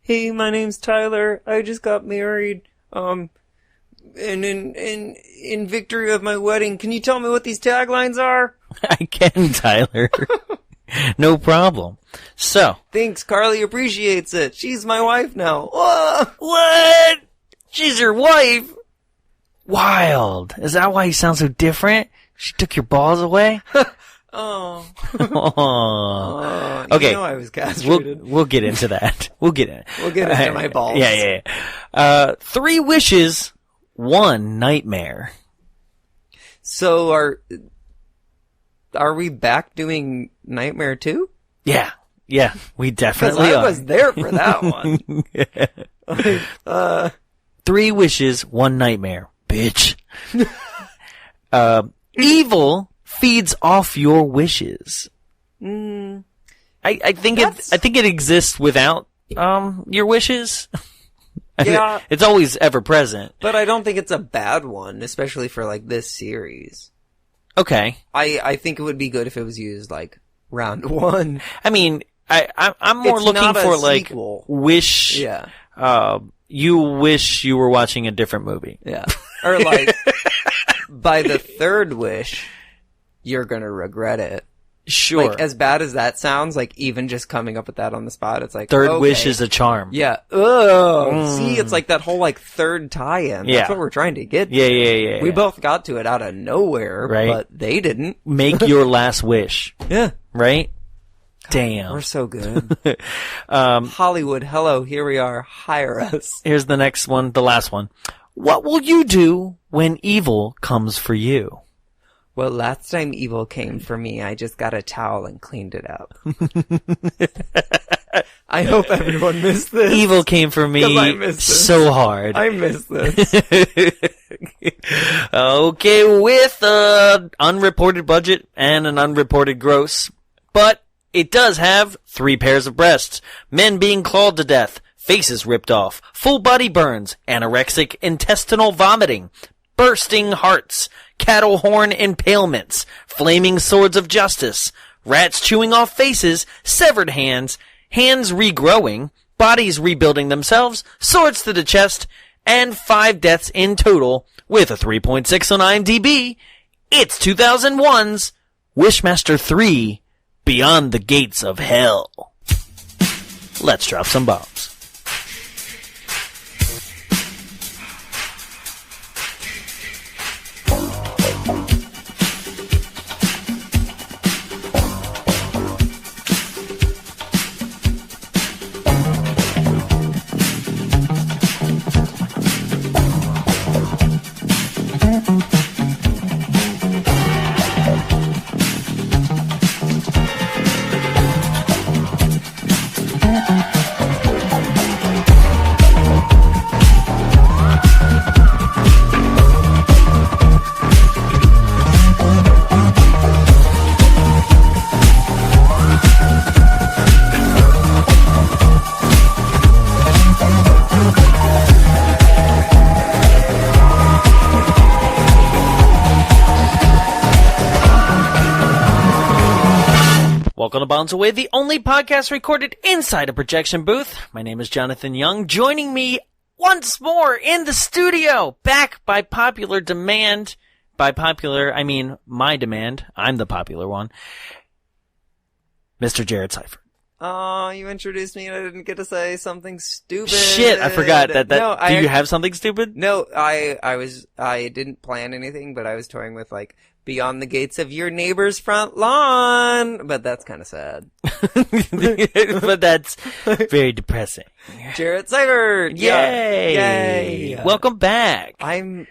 hey, my name's Tyler. I just got married. And in victory of my wedding, can you tell me what these taglines are? I can, Tyler. No problem. So. Thanks, Carly appreciates it. She's my wife now. Whoa. What? She's your wife? Wild. Is that why you sound so different? She took your balls away? Oh. Okay. You know I was castrated. We'll get into that. We'll get into my balls. Yeah. 3 wishes, 1 nightmare. So are we back doing Nightmare 2? Yeah, we definitely are. I was there for that one. 3 wishes, 1 nightmare, bitch. Evil feeds off your wishes. I think it exists without your wishes. Yeah, it's always ever present. But I don't think it's a bad one, especially for like this series. Okay. I think it would be good if it was used like round 1. I mean, I'm more looking for like wish. Yeah. You wish you were watching a different movie. Yeah. Or like by the 3rd wish, you're gonna regret it. Sure. Like, as bad as that sounds, like, even just coming up with that on the spot, it's like, 3rd wish is a charm. Yeah. Ugh. See, it's like that whole, like, 3rd tie-in. Yeah. That's what we're trying to get to. Yeah. We both got to it out of nowhere, right? But they didn't. Make your last wish. Yeah. Right? God, damn. We're so good. Hollywood, hello, here we are. Hire us. Here's the next one, the last one. What will you do when evil comes for you? Well, last time evil came for me, I just got a towel and cleaned it up. I hope everyone missed this. Evil came for me so hard. I missed this. Okay, with an unreported budget and an unreported gross, but it does have 3 pairs of breasts, men being clawed to death, faces ripped off, full body burns, anorexic intestinal vomiting, bursting hearts, cattle horn impalements, flaming swords of justice, rats chewing off faces, severed hands, hands regrowing, bodies rebuilding themselves, swords to the chest, and 5 deaths in total, with a 3.6 on IMDb. It's 2001's Wishmaster 3, Beyond the Gates of Hell. Let's drop some bombs. Welcome to Bounce Away, the only podcast recorded inside a projection booth. My name is Jonathan Young. Joining me once more in the studio, back by popular demand. By popular, I mean my demand. I'm the popular one. Mr. Jarrett Seifert. Oh, you introduced me and I didn't get to say something stupid. Shit, I forgot that. No, do you have something stupid? No, I didn't plan anything, but I was toying with like, beyond the gates of your neighbor's front lawn. But that's kind of sad. But that's very depressing. Jarrett Seifert! Yay! Yay! Welcome back. I'm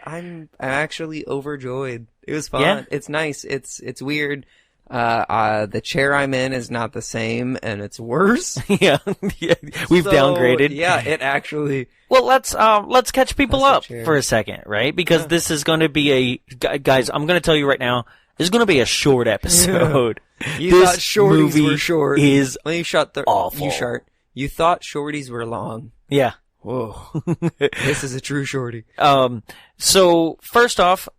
actually overjoyed. It was fun. Yeah? It's nice. It's weird. The chair I'm in is not the same, and it's worse. Yeah. We've downgraded. Yeah, it actually. Well, let's catch people up for a second, right? Because this is going to be guys, I'm going to tell you right now, this is going to be a short episode. You thought shorties were short. Is well, you shot the awful. You thought shorties were long. Yeah. Whoa. This is a true shorty. So first off,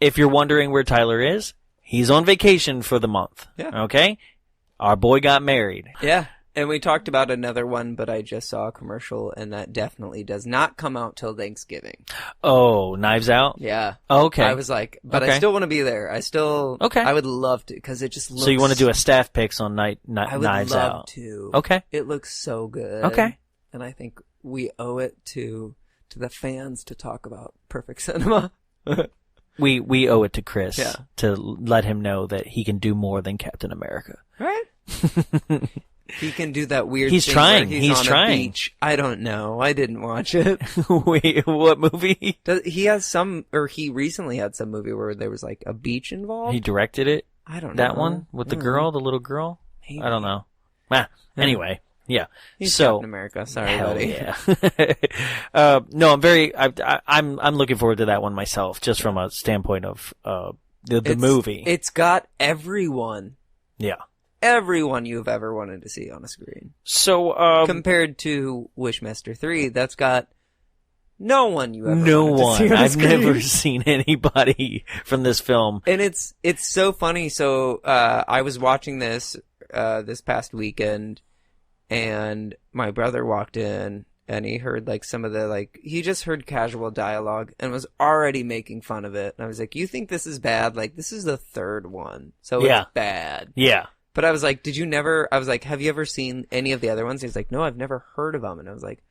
if you're wondering where Tyler is, he's on vacation for the month. Yeah. Okay? Our boy got married. Yeah. And we talked about another one, but I just saw a commercial, and that definitely does not come out till Thanksgiving. Oh, Knives Out? Yeah. Okay. I was like, but I still want to be there. Okay. I would love to, because it just looks... So you want to do a staff picks on I would Knives love Out? to. Okay. It looks so good. Okay. And I think we owe it to the fans to talk about perfect cinema. We owe it to Chris Yeah. to let him know that he can do more than Captain America. Right? He can do that weird He's thing trying. where He's on trying. a beach. I don't know. I didn't watch it. Wait, what movie? He has some, or he recently had some movie where there was like a beach involved. He directed it? I don't know. That one? With the girl, the little girl? Maybe. I don't know. Anyway. Yeah. He's so Captain America. Sorry, hell buddy. yeah. No, I'm looking forward to that one myself, just from a standpoint of the movie. It's got everyone. Yeah. Everyone you've ever wanted to see on a screen. So compared to Wishmaster 3, that's got no one you ever no wanted to one. see on a I've screen. never seen anybody from this film. And it's so funny. So I was watching this this past weekend, and my brother walked in, and he heard like some of the he just heard casual dialogue and was already making fun of it. And I was like, "You think this is bad? Like, this is the third one, so it's bad." Yeah. But I was like, I was like, "Have you ever seen any of the other ones?" He's like, "No, I've never heard of them." And I was like,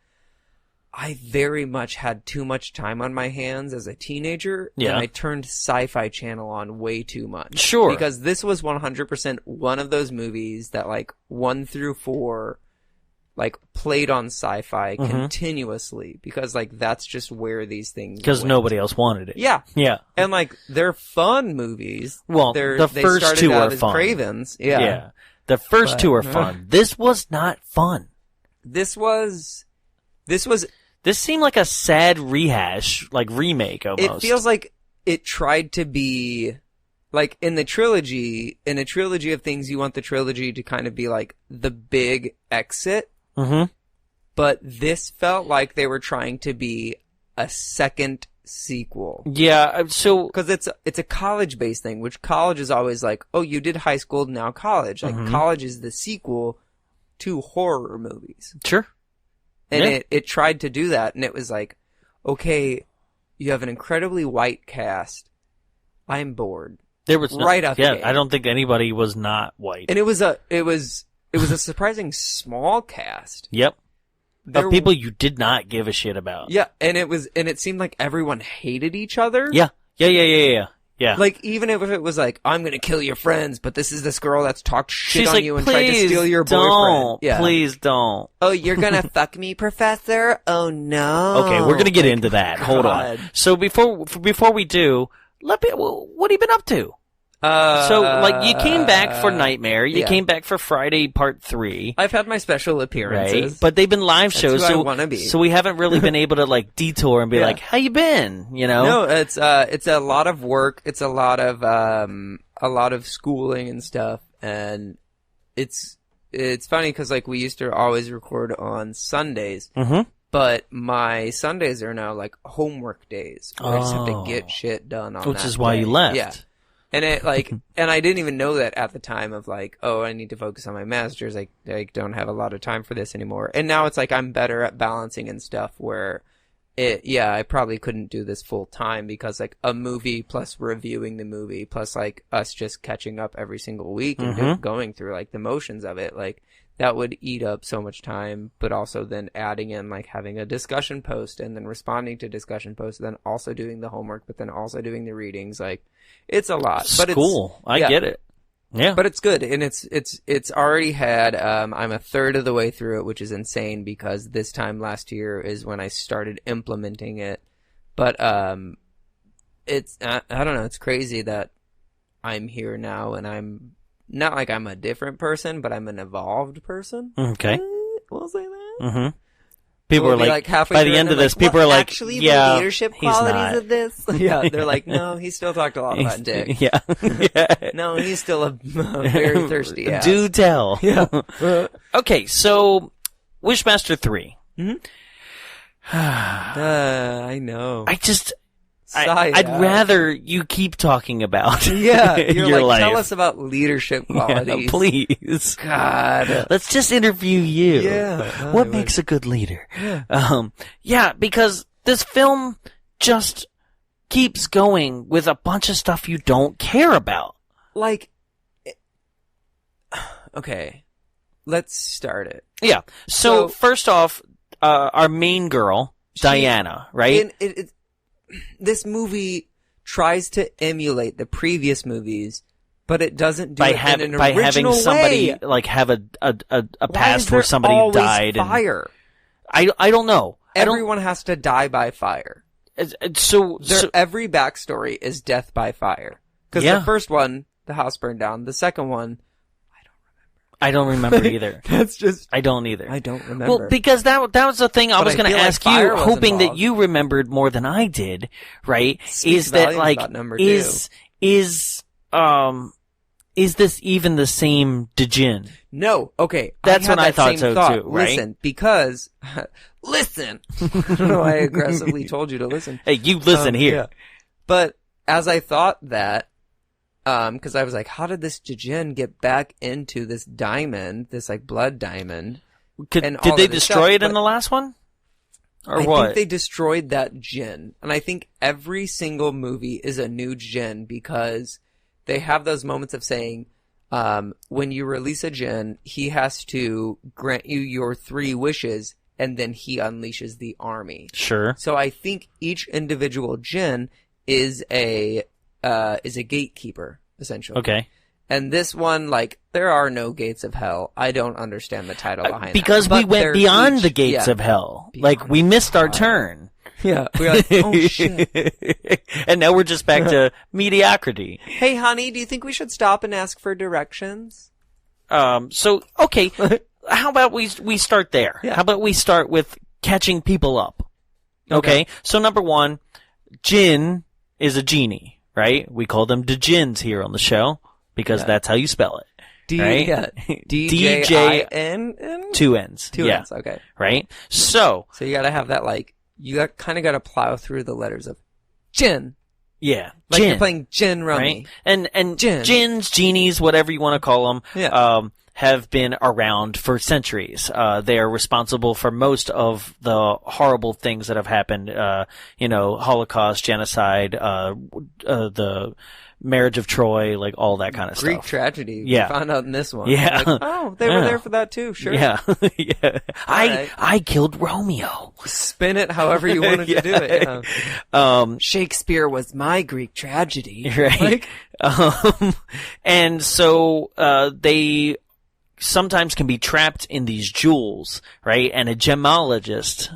I very much had too much time on my hands as a teenager, and I turned Sci-Fi Channel on way too much. Sure. Because this was 100% one of those movies that 1 through 4 played on Sci-Fi continuously, because that's just where these things Because went. nobody else wanted it. Yeah. Yeah. And they're fun movies. Well, the they first started two out are as fun. Cravens. Yeah. Yeah. The first two are fun. This was not fun. This seemed like a sad rehash, remake almost. It feels like it tried to be in a trilogy of things. You want the trilogy to kind of be the big exit. Mm-hmm. But this felt like they were trying to be a second sequel. Yeah, so because it's a college-based thing, which college is always oh, you did high school, now college. College is the sequel to horror movies. Sure. And it tried to do that, and it was okay, you have an incredibly white cast. I'm bored. There was right out the gate. I don't think anybody was not white. And it was a surprising small cast. Yep. Of people you did not give a shit about. Yeah, and it seemed like everyone hated each other. Yeah. Yeah. Even if it was I'm gonna kill your friends, but this is this girl that's talked shit She's on you and tried to steal your don't. boyfriend. Yeah. Please don't. Oh, you're gonna fuck me, Professor? Oh no. Okay, we're gonna get into that. Hold on. So before we do, what have you been up to? So, you came back for Nightmare. You came back for Friday Part 3. I've had my special appearances. Right? But they've been live shows, That's who I wanna be. So we haven't really been able to, detour and be how you been? You know? No, it's a lot of work. It's a lot of schooling and stuff. And it's funny because, we used to always record on Sundays. Mm-hmm. But my Sundays are now, homework days. Where I just have to get shit done on Which is why day. you left. Yeah. And it and I didn't even know that at the time of oh, I need to focus on my masters. I don't have a lot of time for this anymore. And now it's I'm better at balancing and stuff where I probably couldn't do this full time because a movie plus reviewing the movie plus us just catching up every single week and going through the motions of it, that would eat up so much time, but also then adding in having a discussion post and then responding to discussion posts, then also doing the homework, but then also doing the readings. It's a lot. But cool. I get it. Yeah. But it's good. And it's already had, I'm a third of the way through it, which is insane because this time last year is when I started implementing it. But, it's, I don't know, it's crazy that I'm here now and I'm not I'm a different person, but I'm an evolved person. Okay. We'll say that. Mm-hmm. People We'll are be halfway by through the end and of they're this, people are actually, yeah, the leadership he's qualities not. of this. Yeah, they're no, he still talked a lot about dick. Yeah. No, he's still a very thirsty ass. Do tell. Yeah. Okay, so Wishmaster 3. I know. I'd rather you keep talking about you're your life. Tell us about leadership qualities. Yeah, please. God. Let's just interview you. Yeah. What makes a good leader? Yeah. Because this film just keeps going with a bunch of stuff you don't care about. Okay. Let's start it. Yeah. So first off, our main girl, Diana, right? This movie tries to emulate the previous movies, but it doesn't do it in an by original having somebody way. like have a past where Why is there somebody always died. fire? And I don't know. Everyone has to die by fire. So Every backstory is death by fire. Because the first one, the house burned down. The second one, I don't remember either. That's just... I don't either. I don't remember. Well, because that was the thing I was going to ask you, hoping that you remembered more than I did, right? Is that like, is this even the same Djinn? No. Okay. That's what I thought so too, right? Listen, because... Listen! I don't know why I aggressively told you to listen. Hey, you listen here. Yeah. But as I thought that, because I was like, how did this Djinn get back into this diamond, this like blood diamond? Did they destroy it in the last one? Or what? I think they destroyed that Djinn. And I think every single movie is a new Djinn because they have those moments of saying, when you release a Djinn, he has to grant you your 3 wishes, and then he unleashes the army. Sure. So I think each individual Djinn is a gatekeeper, essentially. Okay. And this one, like, there are no gates of hell. I don't understand the title behind because that. we went beyond the gates of hell. Like, we missed our turn. Yeah. We're like, oh shit. And now we're just back to mediocrity. Hey, honey, do you think we should stop and ask for directions? Okay. How about we start there? Yeah. How about we start with catching people up? Okay. So number 1, Djinn is a genie, right? We call them Djinns here on the show because that's how you spell it. D-J-I-N? 2 N's. 2 N's, okay. Right? So you gotta have that, like, you kind of gotta plow through the letters of Djinn. Yeah. Like Djinn, you're playing Djinn Rummy. Right? And Djinns, genies, whatever you want to call them, have been around for centuries. They are responsible for most of the horrible things that have happened, Holocaust, genocide, the marriage of Troy, like all that kind of Greek stuff. tragedy. Yeah. We found out in this one. Yeah. Like, oh, they were there for that too, sure. Yeah. Yeah. Right. I killed Romeo. Spin it however you wanted to do it. Yeah. Shakespeare was my Greek tragedy. Right. And so, they sometimes can be trapped in these jewels, right? And a gemologist.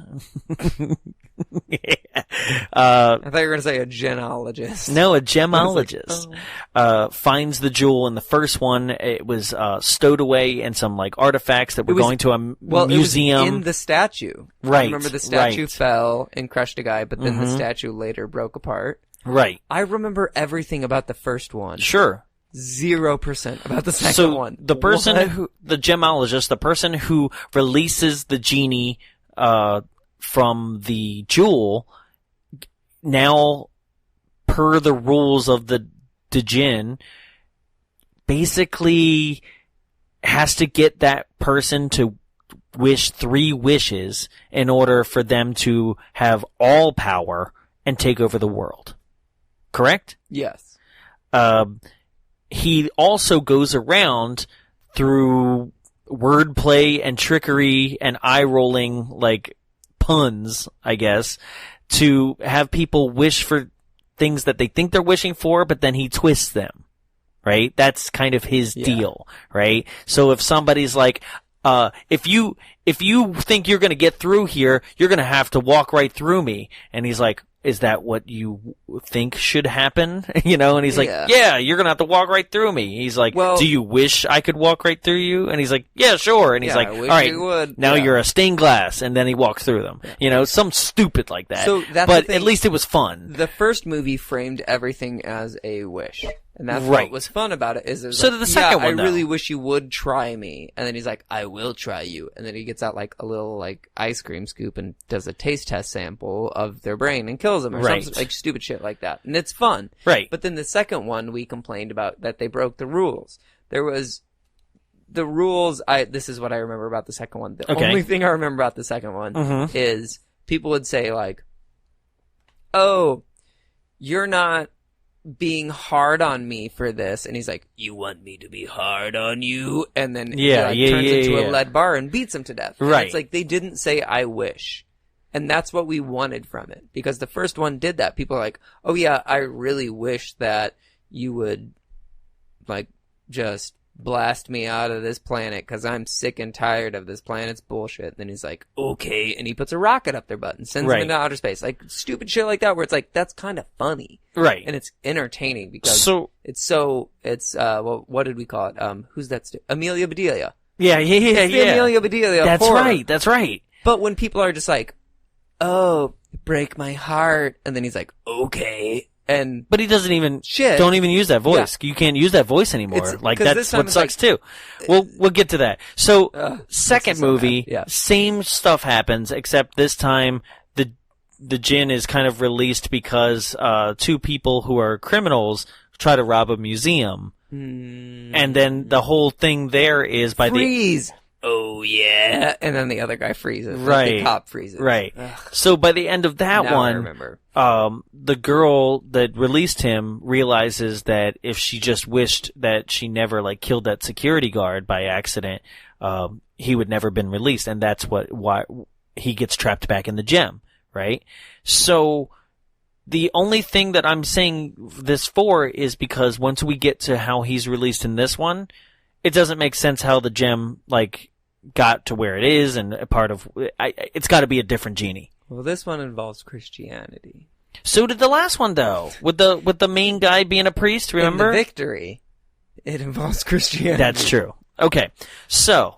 I thought you were going to say a genealogist. No, a gemologist finds the jewel in the first one. It was stowed away in some like artifacts that were going to a museum. It was in the statue. Right. I remember the statue fell and crushed a guy, but then the statue later broke apart. Right. I remember everything about the first one. Sure. 0% about the second one. The person the gemologist, the person who releases the genie from the jewel, now per the rules of the Djinn, basically has to get that person to wish 3 wishes in order for them to have all power and take over the world. Correct? Yes. He also goes around through wordplay and trickery and eye-rolling, like, puns, I guess, to have people wish for things that they think they're wishing for, but then he twists them, right? That's kind of his deal, right? So if somebody's like, if you think you're going to get through here, you're going to have to walk right through me. And he's like, is that what you think should happen? And he's like, yeah, you're going to have to walk right through me. He's like, do you wish I could walk right through you? And he's like, yeah, sure. And he's like, all right, now you're a stained glass. And then he walks through them. Some stupid like that. So that's but at least it was fun. The first movie framed everything as a wish. And that's Right. what was fun about it. Is it was So like, the second one, I though. really wish you would try me. And then he's like, I will try you. And then he gets out like a little like ice cream scoop and does a taste test sample of their brain and kills them or Right. something like stupid shit like that. And it's fun. Right. But then the second one, we complained about that they broke the rules. There was the rules. This is what I remember about the second one. The Okay. only thing I remember about the second one Mhm. is people would say like, oh, you're not being hard on me for this. And he's like, you want me to be hard on you? And then he turns into a lead bar and beats him to death. And Right. it's like they didn't say I wish. And that's what we wanted from it. Because the first one did that. People are like, oh yeah, I really wish that you would like just blast me out of this planet because I'm sick and tired of this planet's bullshit. And then he's like, okay. And he puts a rocket up their butt and sends them into outer space. Like stupid shit like that where it's like, that's kind of funny. Right. And it's entertaining because it's well, what did we call it? Who's that? Amelia Bedelia. Yeah. It's the Amelia Bedelia. That's horror. right. That's right. But when people are just like, oh, break my heart. And then he's like, okay. But he doesn't even Shit. don't even use that voice. You can't use that voice anymore. It's- Like 'cause that's this time what it's sucks like- too. We'll get to that. So second this is so movie, bad. Yeah. same stuff happens, except this time the Djinn is kind of released because two people who are criminals try to rob a museum, and then the whole thing there is by freeze. Oh yeah, and then the other guy freezes. Like, Right. the cop freezes. Right. Ugh. So by the end of that Now I one, remember. the girl that released him realizes that if she just wished that she never like killed that security guard by accident, he would never been released, and that's why he gets trapped back in the gem, right? So the only thing that I'm saying this for is because once we get to how he's released in this one, it doesn't make sense how the gem like got to where it is, and a part of it's got to be a different genie. Well, this one involves Christianity. So did the last one though, with the main guy being a priest. Remember, In the victory, it involves Christianity. that's true. Okay, so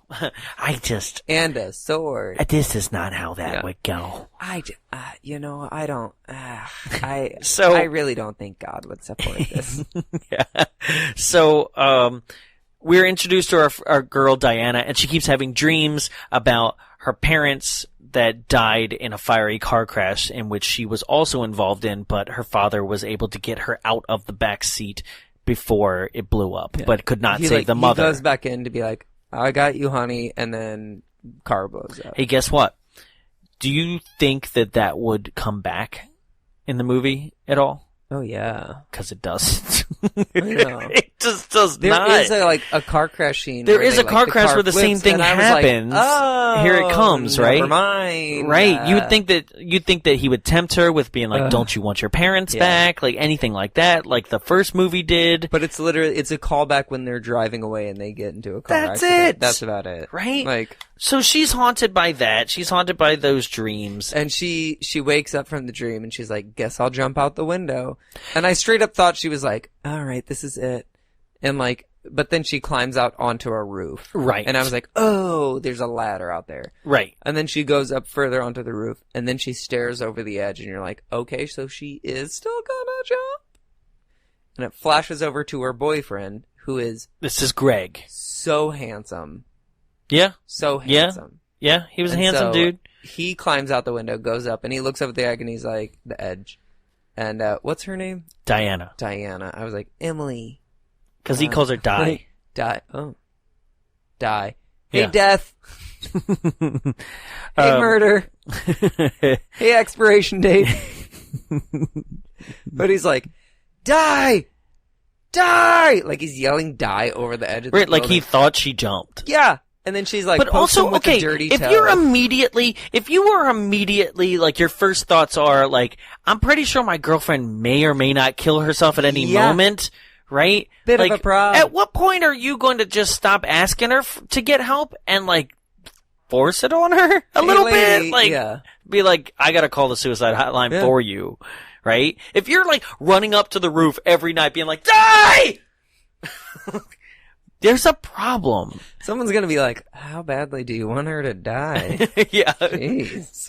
And a sword. this is not how that Yeah. would go. I don't. So- I really don't think God would support this. Yeah. So we're introduced to our girl Diana, and she keeps having dreams about her parents that died in a fiery car crash in which she was also involved in, but her father was able to get her out of the back seat before it blew up, but could not save the mother. He goes back in to be like, I got you, honey, and then car blows up. Hey, guess what? Do you think that would come back in the movie at all? Oh yeah, Because it doesn't. I know. It just does There not. is a car crash scene. There where is they, a car the crash car where the same flips, thing and I was like, happens. oh, Here it comes, right? Never mind. Right. You would think that he would tempt her with being like, don't you want your parents Yeah. back? Like anything like that, like the first movie did. But it's literally a callback when they're driving away and they get into a car That's accident. it. That's about it. Right? Like, So she's haunted by that. She's haunted by those dreams. and she wakes up from the dream and she's like, guess I'll jump out the window. And I straight up thought she was like, all right, this is it. And like, but then she climbs out onto a roof. Right. And I was like, oh, there's a ladder out there. Right. And then she goes up further onto the roof, and then she stares over the edge, and you're like, okay, so she is still gonna jump? And it flashes over to her boyfriend, who is This is Greg. so handsome. Yeah. So Yeah. handsome. Yeah. He was a And handsome so dude. He climbs out the window, goes up, and he looks up at the egg, and he's like, the edge. And what's her name? Diana. Diana. I was like, Emily. Because he calls her Di. Die. Oh. Die. Hey, Yeah. death. Hey, murder. Hey, expiration date. But he's like, die! Die! Like he's yelling die over the edge of the Right, like he building. thought she jumped. Yeah. And then she's like, But pokes also, him with okay, the dirty if toe. you were immediately, like, your first thoughts are, like, I'm pretty sure my girlfriend may or may not kill herself at any Yeah. moment, right? Bit of like, a problem. At what point are you going to just stop asking her to get help and, like, force it on her a Hey, little lady, bit? Like, yeah. be like, I gotta call the suicide hotline Yeah. for you, right? If you're, like, running up to the roof every night being like, die! There's a problem. Someone's gonna be like, how badly do you want her to die? Yeah. Jeez.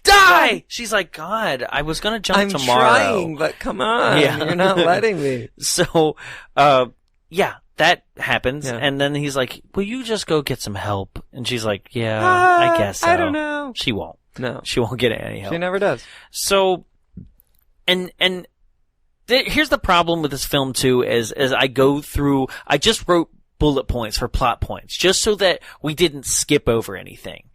Die! She's like, God, I was gonna jump I'm tomorrow. trying, but come on. Yeah. You're not letting me. So, yeah, that happens. Yeah. And then he's like, will you just go get some help? And she's like, yeah, I guess so. I don't know. She won't. No. She won't get any help. She never does. So, here's the problem with this film too, as I go through, I just wrote bullet points for plot points, just so that we didn't skip over anything.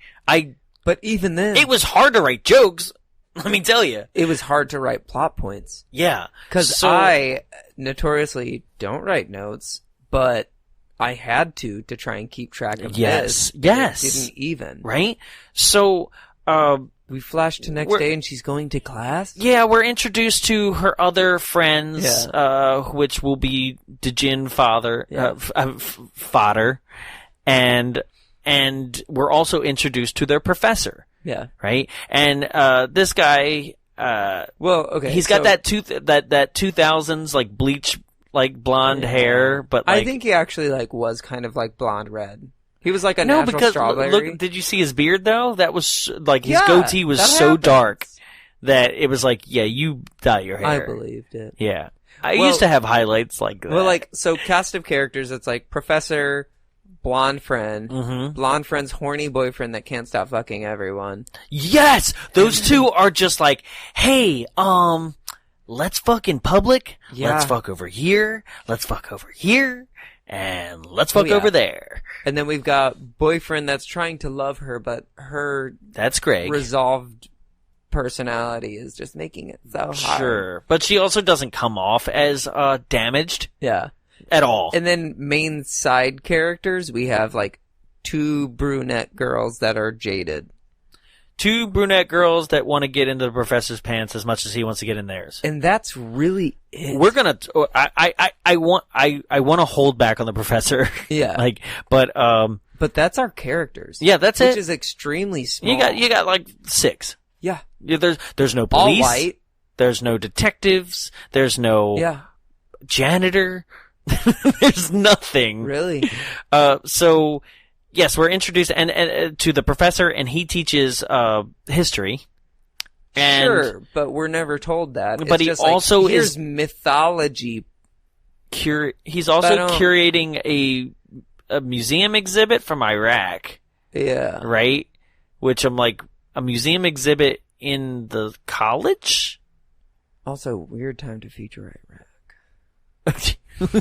But even then, It was hard to write jokes, let me tell you. it was hard to write plot points. Yeah. Because I notoriously don't write notes, but I had to try and keep track of Yes. this. Yes. It didn't even. Right? So, We flash to next day and she's going to class? yeah, we're introduced to her other friends, which will be Djinn fodder, and we're also introduced to their professor, Yeah. right? And this guy, Well, okay. he's got that 2000s like bleach, like blonde hair, but like, I think he actually like was kind of like blonde red. He was like a no, natural because strawberry. look, did you see his beard though? That was like his Yeah, goatee was that so happens. dark that it was like, yeah, you dye your hair. I believed it. Yeah. I Well- used to have highlights like that. Well, like, so cast of characters, it's like professor, blonde friend, Mhm. blonde friend's horny boyfriend that can't stop fucking everyone. Yes! Those two are just like, hey, let's fuck in public. Yeah. Let's fuck over here. Let's fuck over here. And let's fuck yeah. over there. And then we've got boyfriend that's trying to love her, but her That's Greg. resolved personality is just making it so hard. Sure. But she also doesn't come off as damaged Yeah. at all. And then main side characters, we have like two brunette girls that are jaded. Two brunette girls that want to get into the professor's pants as much as he wants to get in theirs. And that's really it. We're gonna. I want to hold back on the professor. Yeah. but that's our characters. yeah, that's Which it. is extremely small. You got like 6. Yeah. Yeah, there's no All police. white. There's no detectives. There's no Yeah. janitor. There's nothing. Really? So yes, we're introduced and to the professor, and he teaches history. And Sure, but we're never told that. But It's he just like, also here's is- mythology. he's also But I don't- curating a museum exhibit from Iraq, Yeah. right? Which I'm like, a museum exhibit in the college? Also, weird time to feature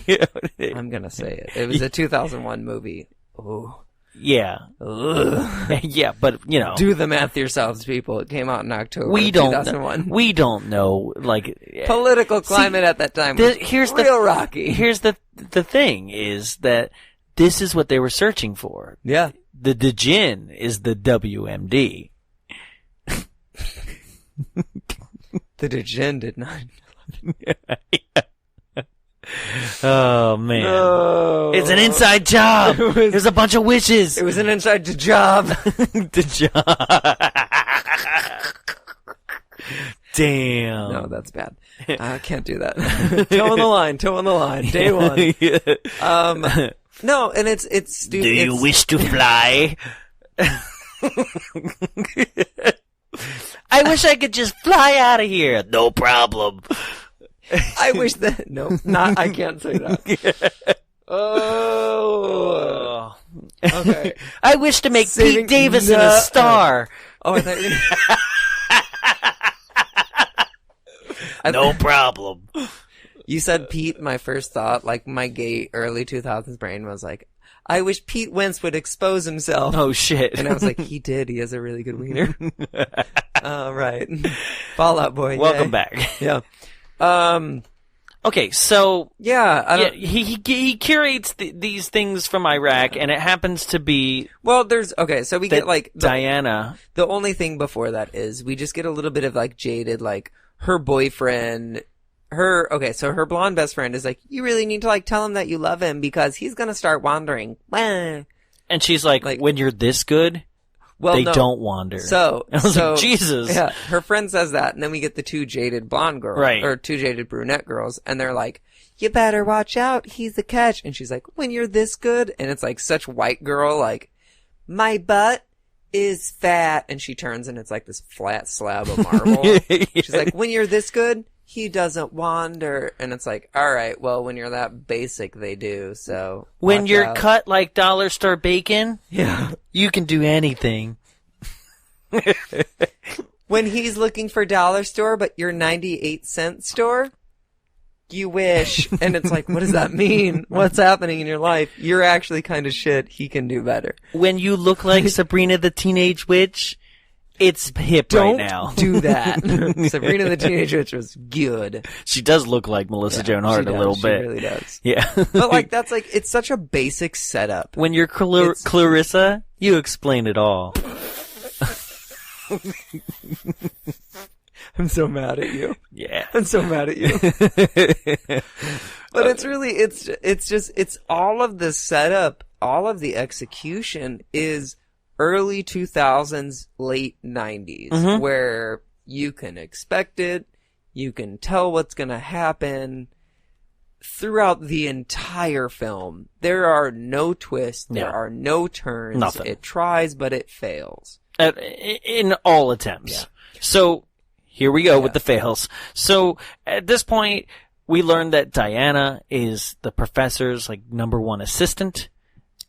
yeah. Iraq. I'm gonna say it. It was a 2001 movie. Oh. Yeah. Ugh. Yeah, but you know, Do the math yourselves, people. It came out in October we of don't 2001. we don't know like Political climate at that time was real rocky. Here's the thing is that this is what they were searching for. Yeah. The Djinn is the WMD. The Djinn did not. Oh man. No. It's an inside job. It was- There's a bunch of wishes. It was an inside job. The job. Damn. No, that's bad. I can't do that. Toe on the line. Day one. No, and it's Do you wish to fly? I wish I could just fly out of here. No problem. I wish that I can't say that. Oh. Okay. I wish to make Saving- Pete Davidson No. a star. Oh, I thought you were No problem. You said Pete, my first thought, like my gay early 2000s brain was like, I wish Pete Wentz would expose himself. Oh shit. And I was like, he did. He has a really good wiener. Right. Fallout Boy. Welcome yay. back. Yeah. Okay, so Yeah. he curates these things from Iraq, and it happens to be Well, so we that get like Diana. the only thing before that is we just get a little bit of like jaded, like her boyfriend, so her blonde best friend is like, you really need to like tell him that you love him because he's going to start wandering. Well, And she's like, when you're this good, they no. don't wander. So, I was like, Jesus. Yeah, her friend says that, and then we get the two jaded blonde girls, Right. or two jaded brunette girls, and they're like, you better watch out, he's a catch. And she's like, when you're this good, and it's like such white girl, like, my butt is fat, and she turns and it's like this flat slab of marble. She's like, when you're this good, he doesn't wander. And it's like, all right, well, when you're that basic, they do. So when you're out. cut like dollar store bacon, yeah, you can do anything. When he's looking for dollar store, but you're 98-cent store, you wish. And it's like, what does that mean? What's happening in your life? You're actually kind of shit. He can do better. When you look like Sabrina the Teenage Witch, it's hip Don't right now. do that. Sabrina the Teenage Witch was good. She does look like Melissa Joan Hart a little bit. She really does. Yeah. But like, that's like, it's such a basic setup. When you're Clarissa, you explain it all. I'm so mad at you. Yeah. I'm so mad at you. But it's really, it's all of the setup, all of the execution is early 2000s, late 90s, where you can expect it, you can tell what's going to happen. Throughout the entire film, there are no twists, there are no turns. Nothing. It tries, but it fails. In all attempts. Yeah. So, here we go with the fails. So, at this point, we learned that Diana is the professor's, like, #1 assistant.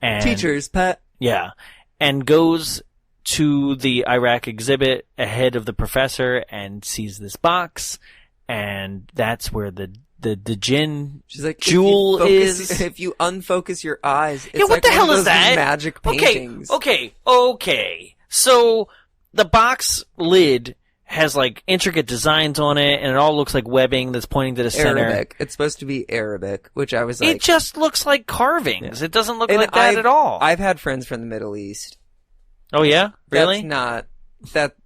And Teacher's pet. Yeah. And goes to the Iraq exhibit ahead of the professor and sees this box. And that's where the Djinn She's like, jewel is. If you unfocus your eyes, it's yeah, what like the one hell of those is that? Magic paintings. Okay. So the box lid has like intricate designs on it, and it all looks like webbing that's pointing to the center. Arabic. It's supposed to be Arabic, which I was like, it just looks like carvings. Yeah. It doesn't look and like that at all. I've had friends from the Middle East. Oh yeah, really? That's not that.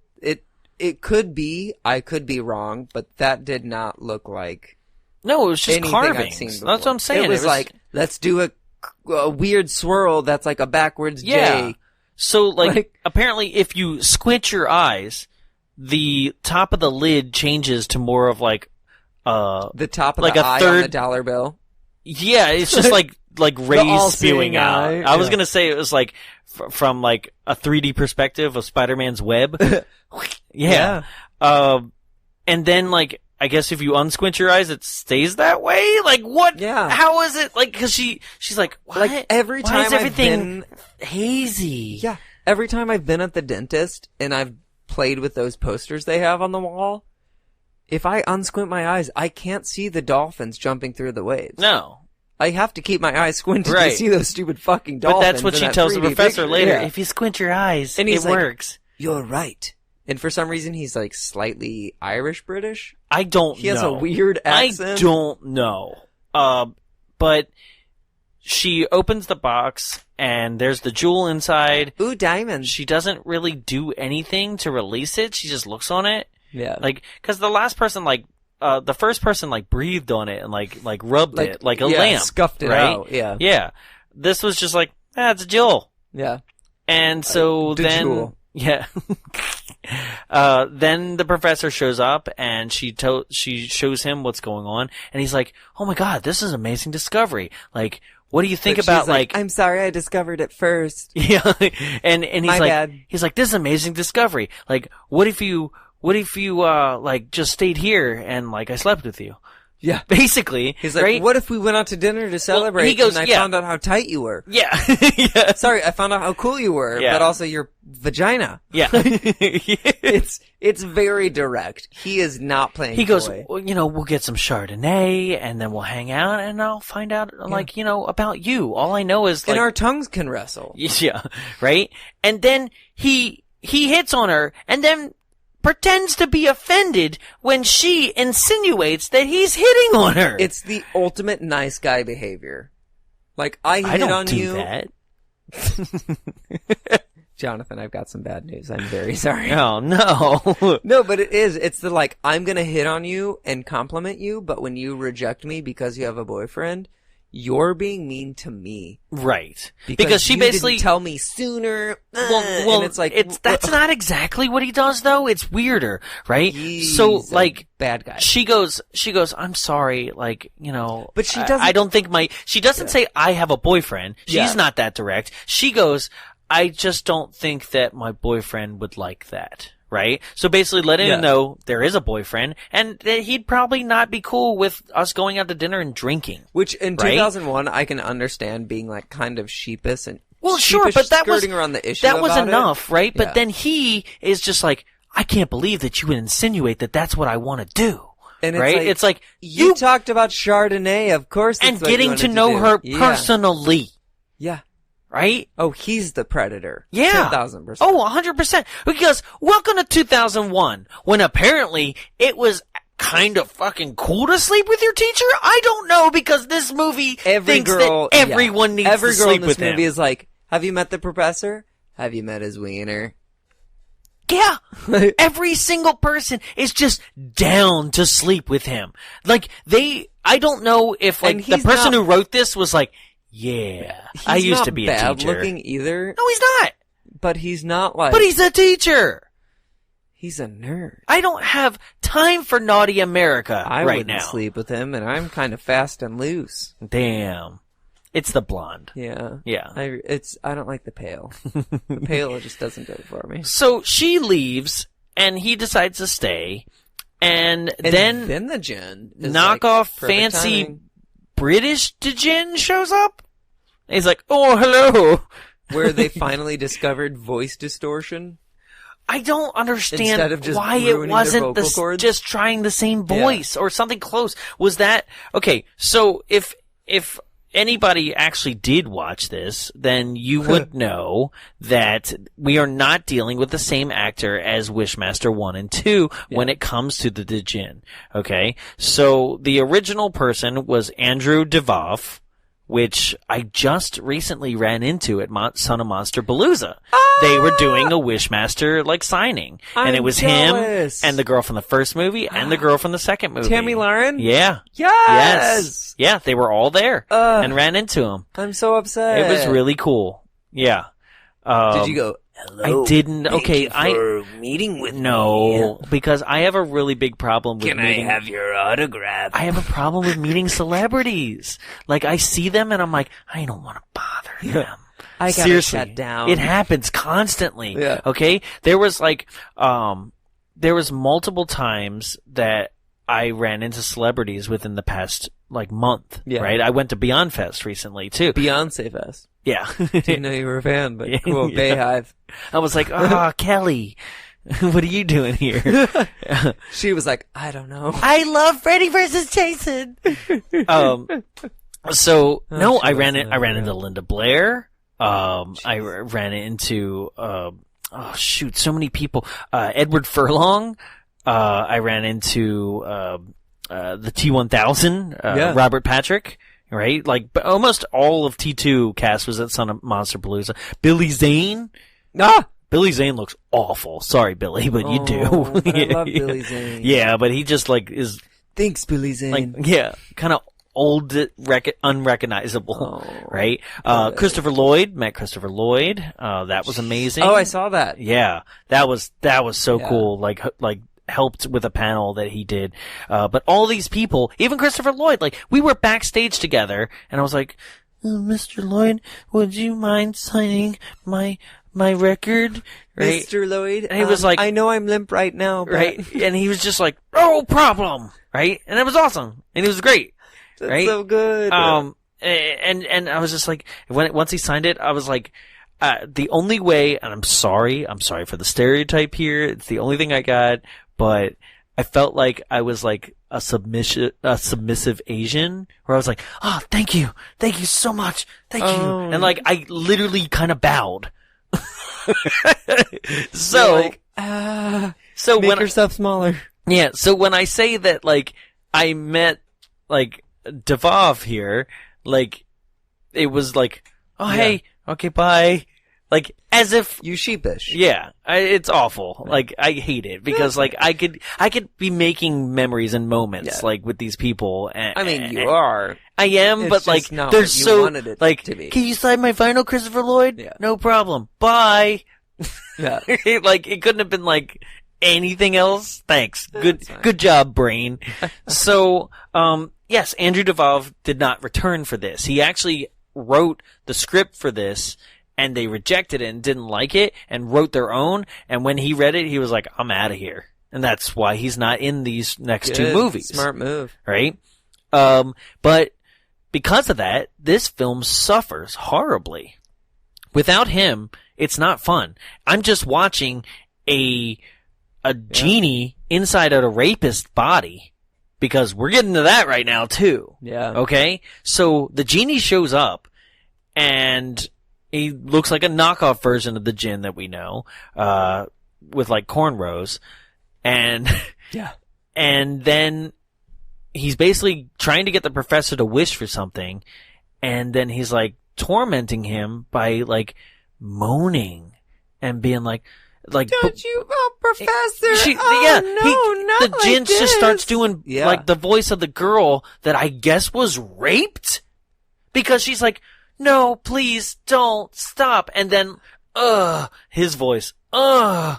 It could be. I could be wrong, but that did not look like. No, it was just anything carvings. I've seen before. That's what I'm saying. It was like, let's do a weird swirl that's like a backwards J. So, like, apparently if you squint your eyes, the top of the lid changes to more of like, the top of like the a eye third on the dollar bill. Yeah, it's just like rays spewing out. eye. I was gonna say it was like, from like a 3D perspective of Spider-Man's web. Yeah. And then like, I guess if you unsquint your eyes, it stays that way? Like, what? Yeah. How is it? Like, cause she's like, what? Like, every Why time is I've everything been hazy? Yeah. Every time I've been at the dentist and I've played with those posters they have on the wall, if I unsquint my eyes, I can't see the dolphins jumping through the waves. No. I have to keep my eyes squinted Right. to see those stupid fucking dolphins. But that's what in she that tells the 3D professor picture. later. Yeah. If you squint your eyes, And he's it like, works. You're right. And for some reason, he's like slightly Irish-British. I don't know. He has a weird accent. I don't know. But she opens the box and there's the jewel inside. Ooh, diamonds. She doesn't really do anything to release it. She just looks on it. Yeah. Like, cause the last person, like, the first person, like, breathed on it and, like rubbed it like a lamp. Scuffed it right? out. Yeah. Yeah. This was just like, it's a jewel. Yeah. And so the then, jewel. yeah. Then the professor shows up and she shows him what's going on, and he's like, "Oh my god, this is an amazing discovery. Like, what do you think But about she's like, I'm sorry I discovered it first. yeah?" And he's My like, bad. "This is an amazing discovery. Like, what if you like just stayed here and like I slept with you?" Yeah. Basically, He's like, right? what if we went out to dinner to celebrate he goes, and I yeah. found out how tight you were? Yeah. Yeah. Sorry, I found out how cool you were, Yeah. but also your vagina. Yeah. It's very direct. He is not playing He goes, coy. well, we'll get some Chardonnay and then we'll hang out and I'll find out, like, about you. All I know is, like, and our tongues can wrestle. yeah, right? And then he hits on her and then pretends to be offended when she insinuates that he's hitting on her. It's the ultimate nice guy behavior. Like, I hit don't on do you. that. Jonathan, I've got some bad news. I'm very sorry. Oh, no. No, but it is. It's the like, I'm gonna hit on you and compliment you, but when you reject me because you have a boyfriend, you're being mean to me. Right. Because she you basically didn't tell me sooner. Well, and it's like that's not exactly what he does though. It's weirder, right? So like bad guy. She goes, I'm sorry, like, you know, but she doesn't. I don't think she doesn't say I have a boyfriend. She's not that direct. She goes, I just don't think that my boyfriend would like that. Right? So basically letting him know there is a boyfriend and that he'd probably not be cool with us going out to dinner and drinking. Which in 2001 I can understand being like kind of sheepish and sure, but that was around the issue. That was enough, right? Yeah. But then he is just like, I can't believe that you would insinuate that that's what I want to do. And right? It's like you talked about Chardonnay, of course, and getting to know her personally. Yeah. Right? Oh, he's the predator. Yeah. 10,000%. Oh, 100%. Because welcome to 2001, when apparently it was kind of fucking cool to sleep with your teacher? I don't know, because this movie thinks that everyone needs to sleep with him. Every girl in this movie is like, have you met the professor? Have you met his wiener? Yeah. Every single person is just down to sleep with him. Like, I don't know if, like, the person who wrote this was like, yeah, I used to be a teacher. He's not bad looking either. No, he's not. But he's not like... But he's a teacher. He's a nerd. I don't have time for naughty America right now. I wouldn't sleep with him, and I'm kind of fast and loose. Damn. It's the blonde. Yeah. Yeah. I don't like the pale. The pale just doesn't do it for me. So she leaves, and he decides to stay, and then the Djinn knockoff fancy timing. British Djinn shows up. And he's like, oh, hello. Where they finally discovered voice distortion. I don't understand why it wasn't just trying the same voice or something close. Was that okay? So if anybody actually did watch this, then you would know that we are not dealing with the same actor as Wishmaster 1 and 2 when it comes to the Djinn. Okay? So the original person was Andrew Devoff, which I just recently ran into at Son of Monster Palooza. They were doing a Wishmaster signing, and it was jealous. Him and the girl from the first movie and the girl from the second movie. Tammy Lauren? Yeah. Yes. Yeah, they were all there and ran into him. I'm so upset. It was really cool. Yeah. Did you go? Hello, I didn't. Okay, for meeting with me. Because I have a really big problem with Can I have your autograph? I have a problem with meeting celebrities. Like, I see them and I'm like, I don't want to bother them. I gotta Seriously, shut down. It happens constantly. Yeah. Okay? There was multiple times that I ran into celebrities within the past month. Yeah. Right? I went to Beyond Fest recently too. Beyonce Fest. Yeah. Didn't know you were a fan, but cool. Bayhive. I was like, Kelly, what are you doing here? She was like, I don't know. I love Freddy versus Jason. So no, I ran into Linda Blair. I ran into, so many people. Edward Furlong. I ran into, the T-1000, Robert Patrick. Right? But almost all of T2 cast was at Son of Monster Palooza. Billy Zane. Billy Zane looks awful. Sorry, Billy, but you do. I love Billy Zane. Yeah, but he just is. Thanks, Billy Zane. Kind of old, unrecognizable. Right? Christopher Lloyd. Met Christopher Lloyd. That was amazing. Oh, I saw that. Yeah. That was so cool. Helped with a panel that he did. But all these people, even Christopher Lloyd, we were backstage together, and I was like, Mr. Lloyd, would you mind signing my record? Right? Mr. Lloyd? And he was like, I know I'm limp right now, but... Right? And he was just like, no problem! Right? And it was awesome. And he was great. That's right? so good. And I was just like, once he signed it, I was like, the only way, and I'm sorry for the stereotype here, it's the only thing I got, but I felt like I was a submissive Asian, where I was like, oh, thank you so much, thank you, and I literally kind of bowed. So, so make yourself smaller. Yeah, so when I say that, I met, Devoff here, it was hey, okay, bye. As if you sheepish. Yeah, it's awful. I hate it because I could be making memories and moments with these people. And, you are. I am, It's but just like, not there's what you so wanted it like, to be. can you sign my vinyl, Christopher Lloyd? Yeah. No problem. Bye. Yeah. Like, it couldn't have been like anything else. Thanks. That's fine. Good job, brain. So, yes, Andrew Devalve did not return for this. He actually wrote the script for this, and they rejected it and didn't like it, and wrote their own. And when he read it, he was like, I'm out of here. And that's why he's not in these next two Good. movies. Smart move. Right? But because of that, this film suffers horribly. Without him, it's not fun. I'm just watching a genie inside of a rapist body, because we're getting to that right now too. Yeah. Okay? So the genie shows up, and he looks like a knockoff version of the Djinn that we know, with like cornrows, and Yeah. and then he's basically trying to get the professor to wish for something, and then he's like tormenting him by like moaning and being like, Don't you, Professor? The not Djinn like just this. starts doing Yeah. like the voice of the girl that I guess was raped, because she's like, no, please don't stop, and then his voice, Which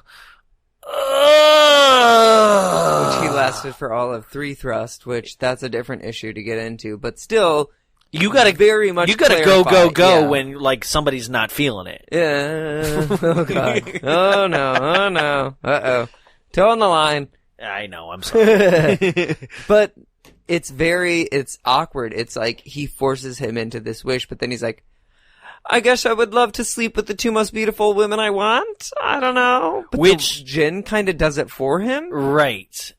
he lasted for all of 3 thrusts, which that's a different issue to get into, but still, you gotta very much you gotta clarify. go Yeah. when like somebody's not feeling it. Yeah. Oh god. Oh no. Uh-oh. Toe on the line. I know, I'm sorry. But it's awkward. It's like he forces him into this wish, but then he's like, I guess I would love to sleep with the 2 most beautiful women I want. I don't know. But Which the Djinn kind of does it for him. Right.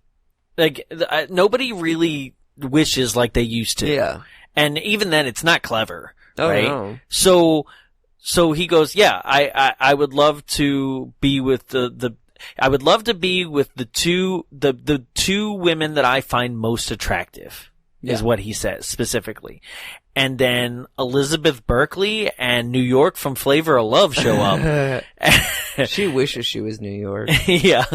Like, nobody really wishes like they used to. Yeah. And even then, it's not clever. Oh, right? no. So he goes, yeah, I would love to be with I would love to be with the two women that I find most attractive, is what he says specifically. And then Elizabeth Berkley and New York from Flavor of Love show up. She wishes she was New York. Yeah.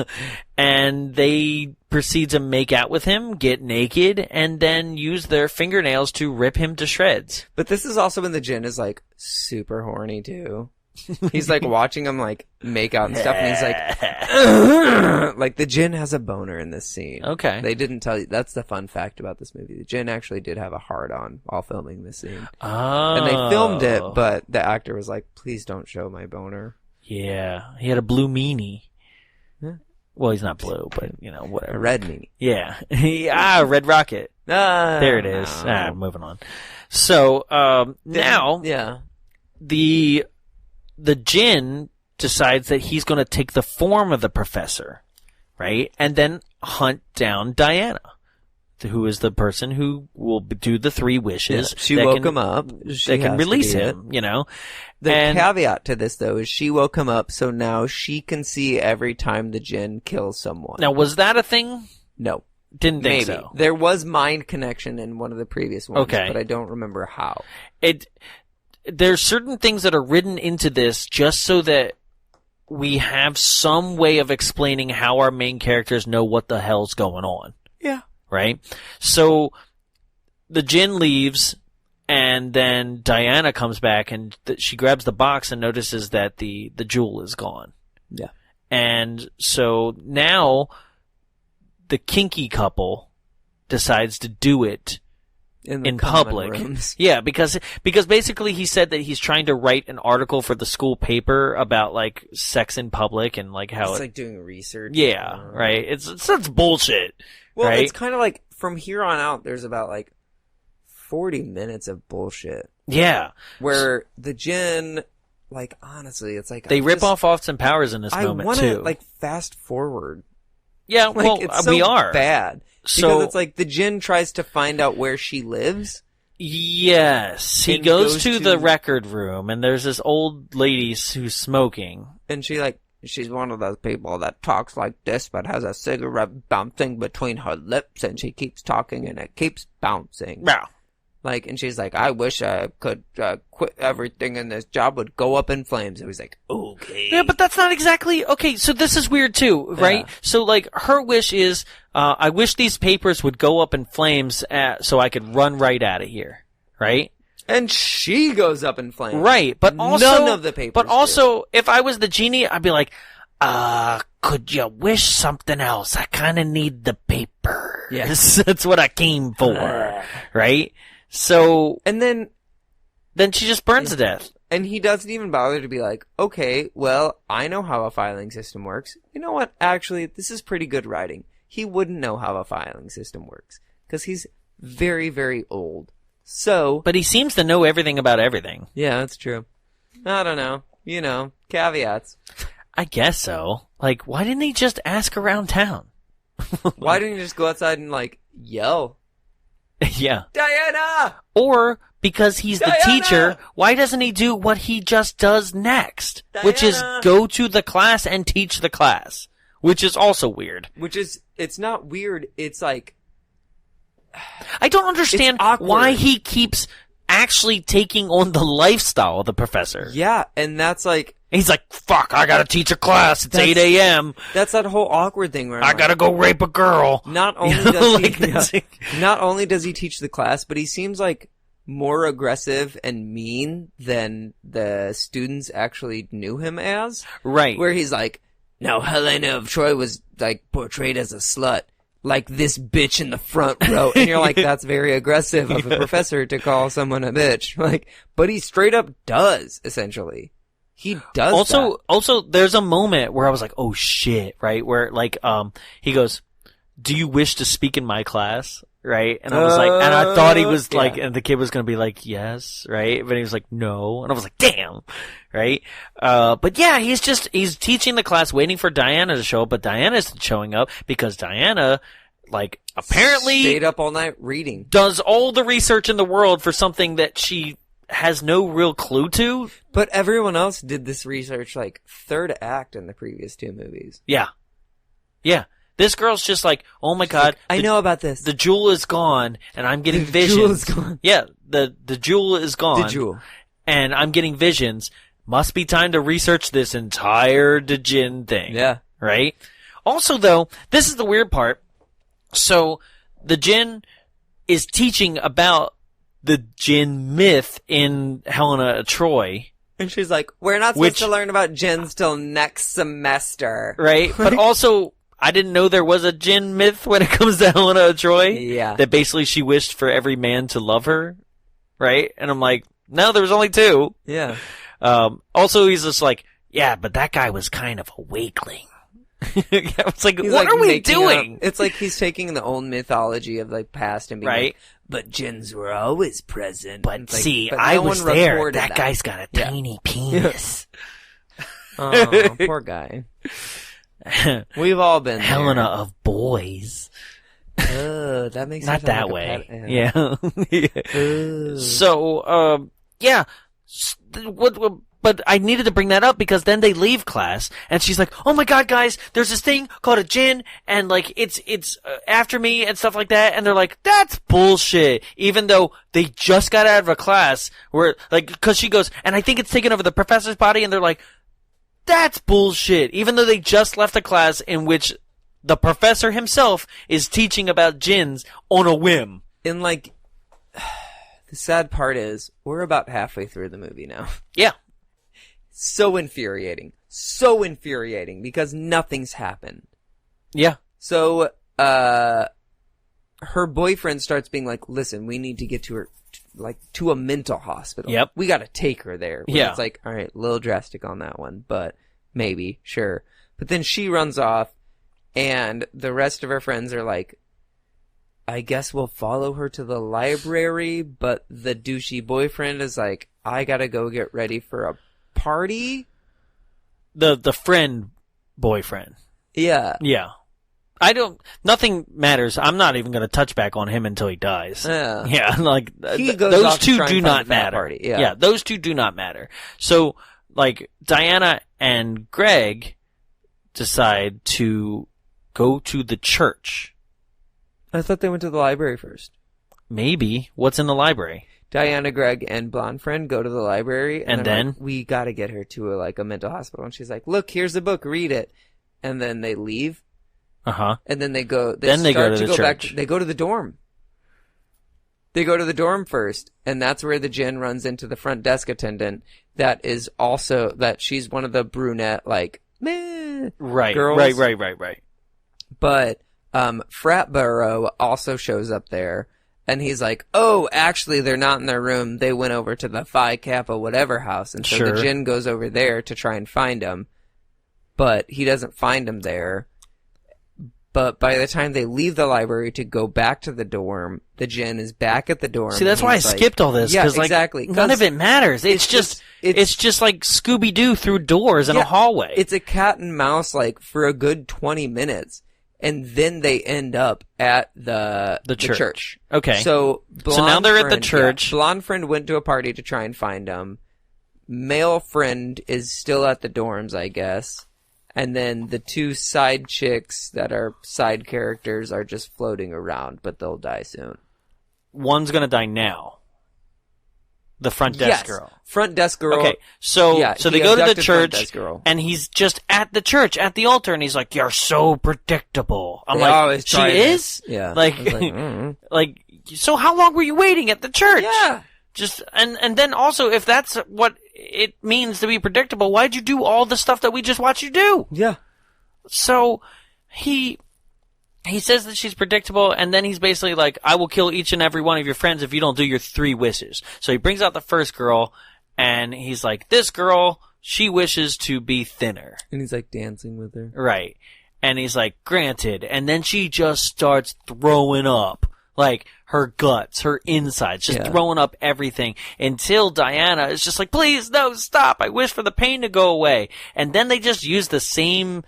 And they proceed to make out with him, get naked, and then use their fingernails to rip him to shreds. But this is also when the Djinn is like super horny too. He's like watching him like make out and stuff, and he's like the Djinn has a boner in this scene. Okay. They didn't tell you. That's the fun fact about this movie. The Djinn actually did have a hard on while filming this scene. Oh. And they filmed it, but the actor was like, please don't show my boner. Yeah. He had a blue meanie. Yeah. Well, he's not blue, but, whatever. A red meanie. Yeah. Red Rocket. There it is. No. Moving on. So, now, Yeah. the Djinn decides that he's going to take the form of the professor, right? And then hunt down Diana, who is the person who will do the 3 wishes. Yeah. She woke him up. They can release him, The caveat to this, though, is she woke him up, so now she can see every time the Djinn kills someone. Now, was that a thing? No. Didn't think Maybe. so. There was mind connection in one of the previous ones, Okay. but I don't remember how. There's certain things that are written into this just so that we have some way of explaining how our main characters know what the hell's going on. Yeah. Right? So, the Djinn leaves, and then Diana comes back, and she grabs the box and notices that the jewel is gone. Yeah. And so now, the kinky couple decides to do it in public. Rooms. Yeah, because basically he said that he's trying to write an article for the school paper about like sex in public and like how It's like doing research. yeah, right. It's bullshit. Well, right? it's kind of like from here on out, there's about like 40 minutes of bullshit Yeah. where the Djinn, like honestly, it's like They rip off Austin Powers in this I moment want too. to like fast forward. yeah, Like, well, it's so we are. bad So because it's like the Djinn tries to find out where she lives. Yes, he And goes goes to to- the record room, and there's this old lady who's smoking. And she's one of those people that talks like this, but has a cigarette bouncing between her lips, and she keeps talking, and it keeps bouncing. Yeah. Like, and she's like, I wish I could quit everything, and this job would go up in flames. And he's like, okay. Yeah, but that's not exactly okay. So this is weird too, right? Yeah. So like her wish is, I wish these papers would go up in flames, so I could run right out of here. right? And she goes up in flames. Right, but also none of the papers. But also, if I was the genie, I'd be like, could you wish something else? I kind of need the paper. Yes. That's what I came for, right? So, And then she just burns to death. And he doesn't even bother to be like, okay, well, I know how a filing system works. You know what? Actually, this is pretty good writing. He wouldn't know how a filing system works because he's very, very old. So, But he seems to know everything about everything. yeah, that's true. I don't know. You know, caveats. I guess so. Like, why didn't he just ask around town? Why didn't you just go outside and like yell, Yeah. Diana? Or because he's the Diana! teacher, why doesn't he do what he just does next? Which is Diana! go to the class and teach the class. Which is also weird. Which is, it's not weird. It's like, I don't understand It's awkward. why he keeps actually taking on the lifestyle of the professor. yeah, and that's like, He's like, fuck, I gotta teach a class. It's That's- 8 a.m. that's that whole awkward thing where I'm I like, gotta go rape a girl. Not only You know, does like he, that's- not only does he teach the class, but he seems like more aggressive and mean than the students actually knew him as. Right. Where he's like, "Now Helena of Troy was like portrayed as a slut, like this bitch in the front row," and you're like, "That's very aggressive of a professor to call someone a bitch." Like, but he straight up does essentially. He does. Also, there's a moment where I was like, oh shit, right? Where like, he goes, "Do you wish to speak in my class?" Right? And I was like, and I thought he was like, yeah. and the kid was gonna be like, yes, right? But he was like, no. And I was like, damn, right? But yeah, he's teaching the class waiting for Diana to show up, but Diana's showing up because Diana, like, apparently stayed up all night reading. does all the research in the world for something that she has no real clue to. But everyone else did this research like third act in the previous two movies. Yeah. Yeah. This girl's just like, oh my god, I know about this. the jewel is gone, and I'm getting The visions. jewel is gone. Yeah, the jewel is gone. The jewel. And I'm getting visions. Must be time to research this entire Djinn thing. Yeah. Right? Also, though, this is the weird part. So, the Djinn is teaching about the Djinn myth in Helena of Troy. And she's like, we're not supposed Which- to learn about djinns till next semester. Right? But also, I didn't know there was a Djinn myth when it comes to Helena of Troy. Yeah. That basically she wished for every man to love her. Right? And I'm like, no, there was only two. Yeah. Also, he's just like, yeah, but that guy was kind of a wakeling. I was like, He's what like are we making doing? up- It's like he's taking the old mythology of like past and being Right. like, but djinns were always present. But And it's like, see, but I no was one there. recorded That guy's got a Yeah. tiny penis. Oh, poor guy. We've all been there. Helena of boys. Ugh, that makes Not her sound that like a way. pet- Yeah. Ugh. So, yeah. But I needed to bring that up because then they leave class and she's like, oh my god, guys, there's this thing called a Djinn and like, it's after me and stuff like that. And they're like, that's bullshit. Even though they just got out of a class where, like, cause she goes, and I think it's taken over the professor's body and they're like, that's bullshit. Even though they just left a class in which the professor himself is teaching about djinns on a whim. And like, the sad part is, we're about halfway through the movie now. Yeah. So infuriating. So infuriating because nothing's happened. Yeah. So, her boyfriend starts being like, listen, we need to get to her, like, to a mental hospital. Yep. We gotta take her there. Where Yeah. It's like, alright, a little drastic on that one, but maybe, sure. But then she runs off, and the rest of her friends are like, I guess we'll follow her to the library, but the douchey boyfriend is like, I gotta go get ready for a party? The friend boyfriend. Yeah. Yeah. Nothing matters. I'm not even going to touch back on him until he dies. Yeah. Yeah, like, He goes those off to two try and do find not the frat matter. party, yeah. Those two do not matter. So, like, Diana and Greg decide to go to the church. I thought they went to the library first. Maybe. What's in the library? Diana, Greg, and blonde friend go to the library, And they're then? like, we gotta get her to a mental hospital. And she's like, look, here's a book, read it. And then they leave, Uh-huh. and then they go. Then they go start to the back. church. They go to the dorm. They go to the dorm first, and that's where the Djinn runs into the front desk attendant. That is also that she's one of the brunette meh girls. Right. But Fratboro also shows up there, and he's like, "Oh, actually, they're not in their room. They went over to the Phi Kappa whatever house." And so the Djinn goes over there to try and find him, but he doesn't find him there. But by the time they leave the library to go back to the dorm, the Djinn is back at the dorm. See, that's why I skipped all this. Yeah, exactly. None of it matters. It's just like Scooby-Doo through doors in a hallway. It's a cat and mouse, for a good 20 minutes. And then they end up at the church. Okay. So now they're at the church. Yeah, blonde friend went to a party to try and find him. Male friend is still at the dorms, I guess. And then the two side chicks that are side characters are just floating around, but they'll die soon. One's gonna die now. The front desk girl. Front desk girl. Okay, so they go to the church, and he's just at the church, at the altar, and he's like, "You're so predictable." I'm like, "She is?" Yeah. So how long were you waiting at the church? Yeah. And then also, if that's what it means to be predictable, why'd you do all the stuff that we just watched you do? Yeah. So he says that she's predictable, and then he's basically like, "I will kill each and every one of your friends if you don't do your 3 wishes." So he brings out the first girl, and he's like, "This girl, she wishes to be thinner." And he's dancing with her. Right. And he's like, "Granted." And then she just starts throwing up. Her guts, her insides, just throwing up everything until Diana is just like, "Please, no, stop. I wish for the pain to go away." And then they just use the same,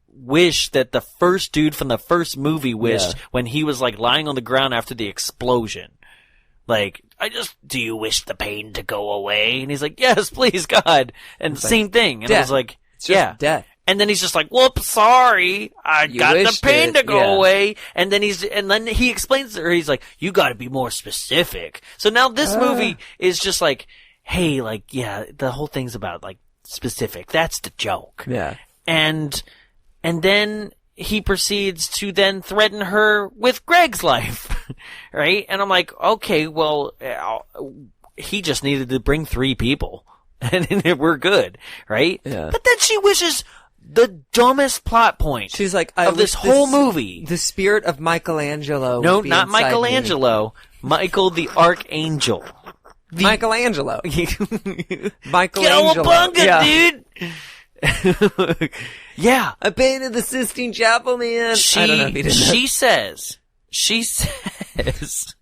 wish that the first dude from the first movie wished when he was, lying on the ground after the explosion. "Do you wish the pain to go away?" And he's like, "Yes, please, God." And same thing. And death. I was like, it's just death. And then he's just like, "Whoops, sorry, I got the pain to go away." And then he explains to her, he's like, "You got to be more specific." So now this movie is just like, "Hey, the whole thing's about specific. That's the joke." Yeah. And then he proceeds to then threaten her with Greg's life, right? And I'm like, okay, well, he just needed to bring 3 people, and we're good, right? Yeah. But then she wishes the dumbest plot point. She's like, of this whole movie. The spirit of Michelangelo. No, not Michelangelo. Michael the Archangel. Michelangelo. Cowabunga, dude! Yeah. I painted the Sistine Chapel, man. I don't know if he did that. She says,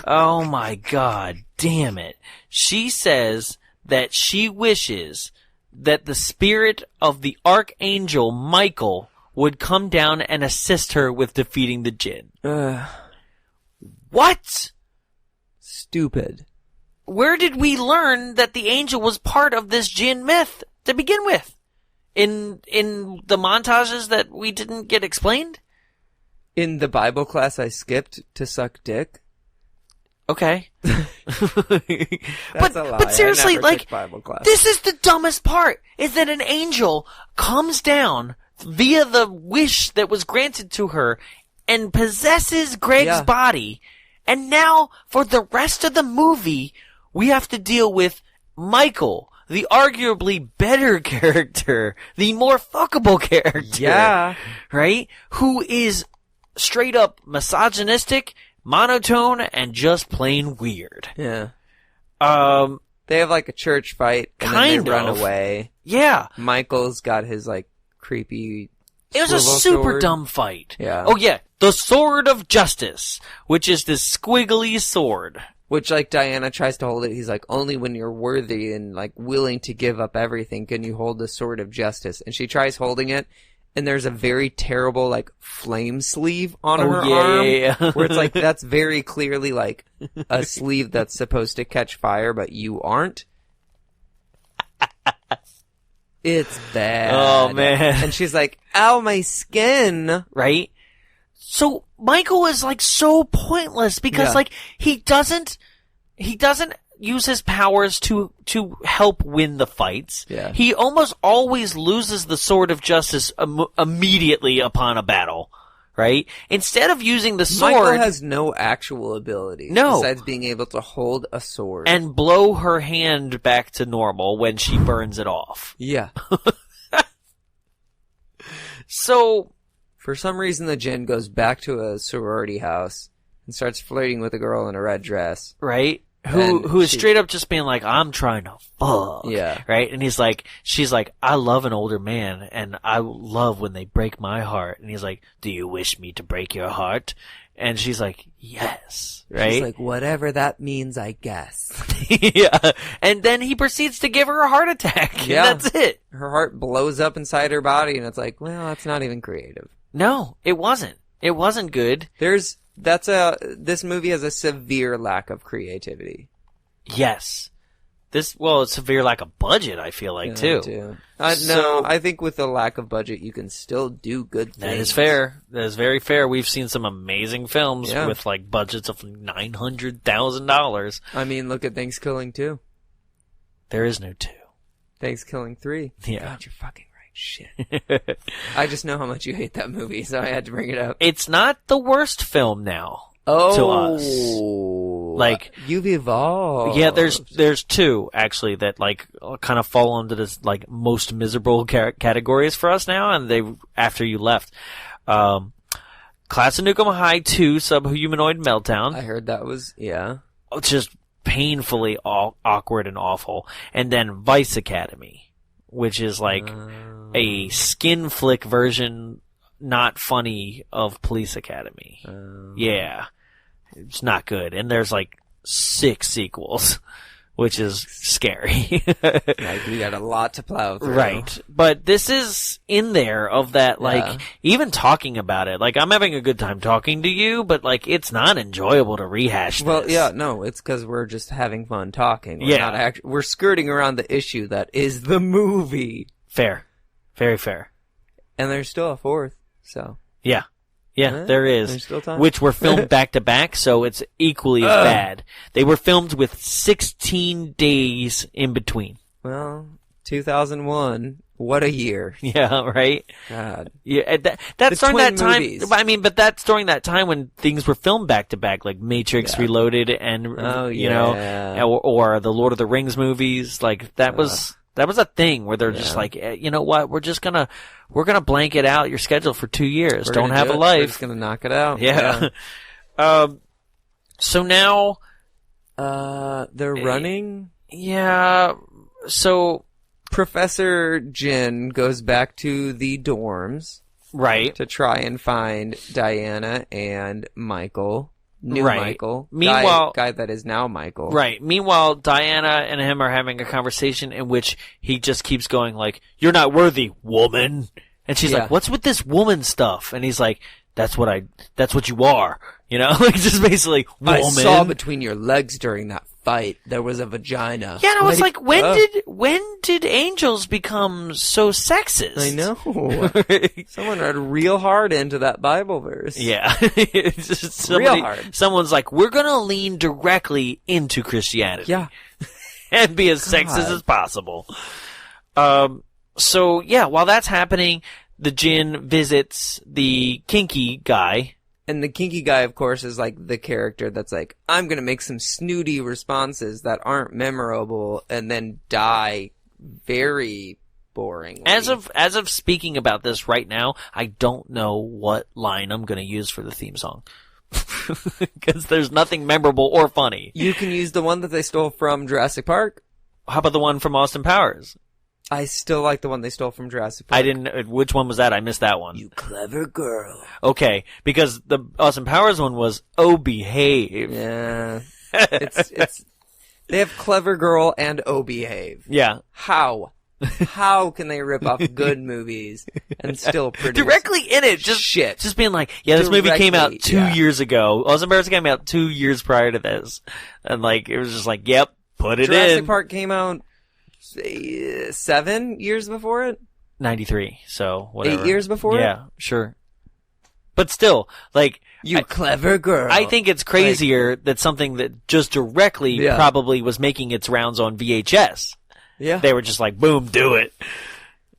oh my God, damn it. She says that she wishes that the spirit of the Archangel Michael would come down and assist her with defeating the Djinn. What? Stupid. Where did we learn that the angel was part of this Djinn myth to begin with? In the montages that we didn't get explained? In the Bible class I skipped to suck dick. Okay. That's a lie. But seriously, I never took Bible class. This is the dumbest part, is that an angel comes down via the wish that was granted to her and possesses Greg's body, and now, for the rest of the movie, we have to deal with Michael, the arguably better character, the more fuckable character. Yeah. Right? Who is straight up misogynistic, monotone, and just plain weird. Yeah. They have a church fight, and then they run away. Yeah. Michael's got his creepy It was a super dumb fight. Yeah. Oh yeah, the Sword of Justice, which is this squiggly sword. Which, Diana tries to hold it. He's like, only when you're worthy and, willing to give up everything can you hold the Sword of Justice. And she tries holding it, and there's a very terrible, flame sleeve on her arm. Yeah. Where it's that's very clearly, a sleeve that's supposed to catch fire, but you aren't. It's bad. Oh, man. And she's like, ow, my skin. Right? So, Michael is, so pointless because, he doesn't use his powers to help win the fights. Yeah. He almost always loses the Sword of Justice immediately upon a battle. right? Instead of using the sword... Michael has no actual ability. No. Besides being able to hold a sword. And blow her hand back to normal when she burns it off. Yeah. So... For some reason, the Djinn goes back to a sorority house and starts flirting with a girl in a red dress. Right? Who is straight up just being like, I'm trying to fuck. Yeah. Right? And she's like, I love an older man, and I love when they break my heart. And he's like, do you wish me to break your heart? And she's like, yes. Right? She's like, whatever that means, I guess. Yeah. And then he proceeds to give her a heart attack. Yeah. And that's it. Her heart blows up inside her body, and it's like, well, that's not even creative. No, it wasn't. It wasn't good. This movie has a severe lack of creativity. Yes. It's severe lack of budget, I feel like, too. No, I think with the lack of budget, you can still do good things. That is fair. That is very fair. We've seen some amazing films with, like, budgets of $900,000. I mean, look at Thanksgiving 2. There is no 2. Thanksgiving 3. Yeah. God, you're fucking right. Shit. I just know how much you hate that movie, so I had to bring it up. It's not the worst film now. Oh, to us. Like, you've evolved. Yeah, there's 2 actually that like kind of fall under this like most miserable categories for us now, and after you left, Class of Nukem High 2 Subhumanoid Meltdown. I heard that was It's just painfully awkward and awful, and then Vice Academy, which is like a skin flick version. Not funny of Police Academy. Yeah. It's not good. And there's like 6 sequels, which is scary. Like, we got a lot to plow through. Right. But this is in there of that, like, even talking about it. Like, I'm having a good time talking to you, but like, it's not enjoyable to rehash this. Well, yeah, no, it's because we're just having fun talking. We're skirting around the issue that is the movie. Fair. Very fair. And there's still a 4th. So yeah, there is. There's still time. Which were filmed back to back, so it's equally as bad. They were filmed with 16 days in between. Well, 2001, what a year! Yeah, right. God, yeah, that's during that time. Movies. I mean, but that's during that time when things were filmed back to back, like Matrix Reloaded, and you know, or the Lord of the Rings movies. Like that was. That was a thing where they're just like, you know what? We're gonna blanket out your schedule for 2 years. Don't have a life. We're just gonna knock it out. Yeah. So now, they're running. Yeah. So Professor Djinn goes back to the dorms, right, to try and find Diana and Michael. Michael. Meanwhile, guy that is now Michael. Right. Meanwhile, Diana and him are having a conversation in which he just keeps going like, "You're not worthy, woman." And she's like, "What's with this woman stuff?" And he's like, that's what you are." You know, like just basically, woman. I saw between your legs during that fight there was a vagina. Yeah, and I was like, when did angels become so sexist? I know. Someone read real hard into that Bible verse. Yeah. Real hard. Someone's like, we're gonna lean directly into Christianity. Yeah. And be as sexist as possible. So yeah, while that's happening, the Djinn visits the kinky guy. And the kinky guy, of course, is like the character that's like, I'm going to make some snooty responses that aren't memorable and then die very boringly. As of speaking about this right now, I don't know what line I'm going to use for the theme song. Because there's nothing memorable or funny. You can use the one that they stole from Jurassic Park. How about the one from Austin Powers? I still like the one they stole from Jurassic Park. I didn't. Which one was that? I missed that one. You clever girl. Okay, because the Austin Powers one was "Oh Behave." Yeah, it's. They have clever girl and "Oh Behave." Yeah. How can they rip off good movies and still produce directly in it? Just shit. Just being like, yeah, this movie came out 2 years ago. Austin Powers came out 2 years prior to this, and like it was just like, yep, put it in. Jurassic Park came out 7 years before it? 93, so whatever. 8 years before it? Yeah, sure. But still, like... You clever girl. I think it's crazier that something that just directly probably was making its rounds on VHS. Yeah. They were just like, boom, do it.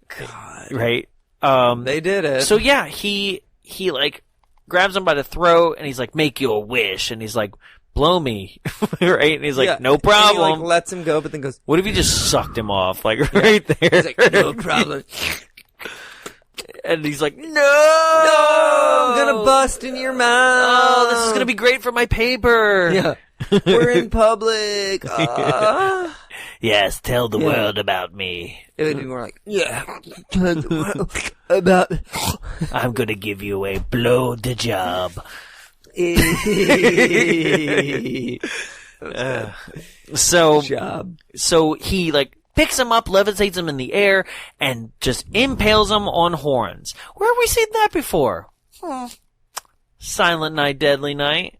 God. Right? They did it. So yeah, he like grabs him by the throat, and he's like, make your wish. And he's like, blow me. Right? And he's like, no problem. And he, like, lets him go, but then goes, what if you just sucked him off? Like, right there. He's like, no problem. And he's like, no! I'm gonna bust in your mouth. Oh, this is gonna be great for my paper. Yeah. We're in public. Yes, tell the world about me. It would be more like, about. I'm gonna give you a blow the job. So he like picks him up, levitates him in the air, and just impales him on horns. Where have we seen that before? Silent Night, Deadly Night.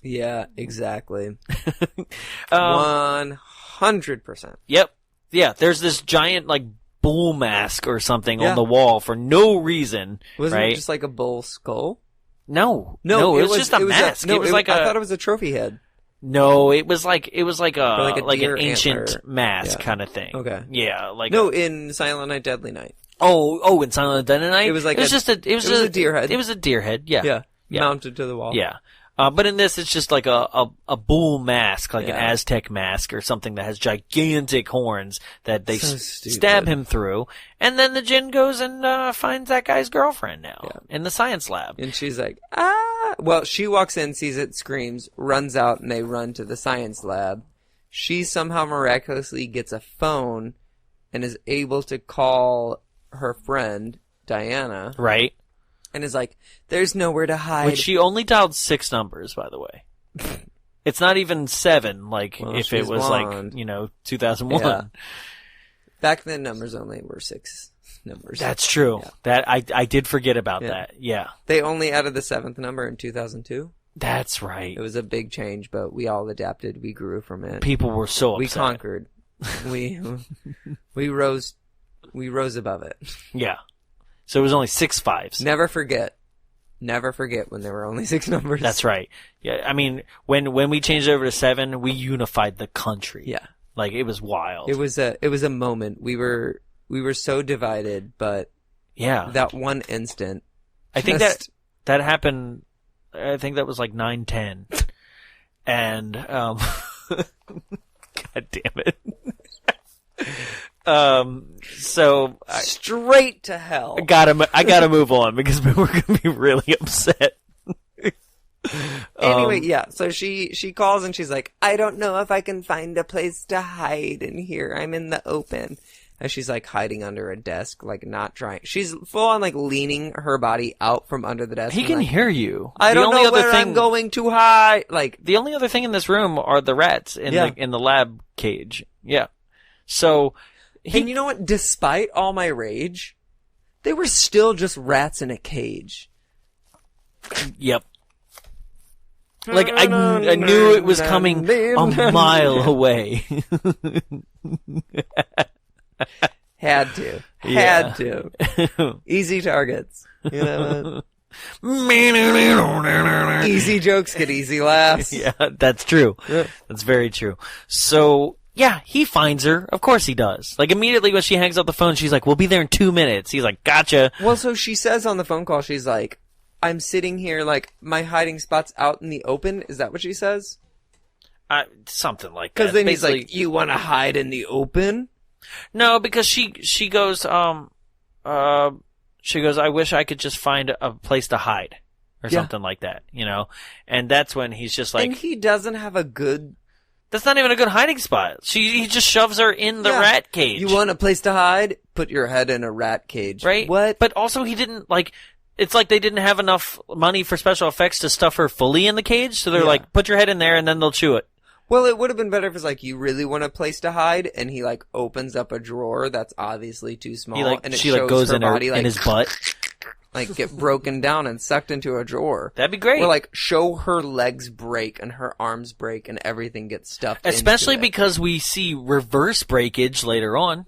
Yeah, exactly. 100%. Yep. Yeah, there's this giant, like, bull mask or something on the wall for no reason. Wasn't right? it just like a bull skull? No, it was just a mask. It was like I thought it was a trophy head. No, it was like an ancient antler. Mask kind of thing. Okay. Yeah, like in Silent Night, Deadly Night. Oh, in Silent Night, Deadly Night, it was like a deer head. It was a deer head. Yeah. Mounted to the wall. Yeah. But in this, it's just like a bull mask, like an Aztec mask or something that has gigantic horns that they stab him through. And then the Djinn goes and finds that guy's girlfriend now in the science lab. And she's like, ah! Well, she walks in, sees it, screams, runs out, and they run to the science lab. She somehow miraculously gets a phone and is able to call her friend, Diana. Right. And is like, there's nowhere to hide. Which she only dialed 6 numbers, by the way. It's not even 7, like, if it was blonde. Like, 2001. Yeah. Back then, numbers only were 6 numbers. That's true. Yeah. That I did forget about that. Yeah. They only added the 7th number in 2002. That's right. It was a big change, but we all adapted. We grew from it. People were so upset. We conquered. we rose above it. Yeah. So it was only 6 5s. Never forget when there were only 6 numbers. That's right. Yeah, I mean, when we changed over to 7, we unified the country. Yeah. Like, it was wild. It was a moment. We were so divided, but that one instant. I think that happened, I think that was like 9/10. And, God damn it. So straight to hell. I gotta move on because we're gonna be really upset. Anyway, so she calls and she's like, I don't know if I can find a place to hide in here. I'm in the open. And she's like hiding under a desk, like not trying. She's full on like leaning her body out from under the desk. He can hear you. I don't know where I'm going to hide. Like the only other thing in this room are the rats in the lab cage. Yeah. So. And you know what? Despite all my rage, they were still just rats in a cage. Yep. Like, I knew it was coming a mile away. Had to. Easy targets. You know what? Easy jokes get easy laughs. Yeah, that's true. Yeah. That's very true. So... yeah, he finds her. Of course he does. Like, immediately when she hangs up the phone, she's like, we'll be there in 2 minutes. He's like, gotcha. Well, so she says on the phone call, she's like, I'm sitting here, like, my hiding spot's out in the open. Is that what she says? Something like that. Because then he's like, you want to hide in the open? No, because she goes, I wish I could just find a place to hide. Or something like that, And that's when he's just like... and he doesn't have a good... That's not even a good hiding spot. He just shoves her in the rat cage. You want a place to hide? Put your head in a rat cage. Right? What? But also he didn't, like, it's like they didn't have enough money for special effects to stuff her fully in the cage, so they're like, put your head in there and then they'll chew it. Well, it would have been better if it's like, you really want a place to hide, and he, like, opens up a drawer that's obviously too small, and it shows goes her in body, in his butt. Like, get broken down and sucked into a drawer. That'd be great. Or, like, show her legs break and her arms break and everything gets stuffed especially into it. Because we see reverse breakage later on.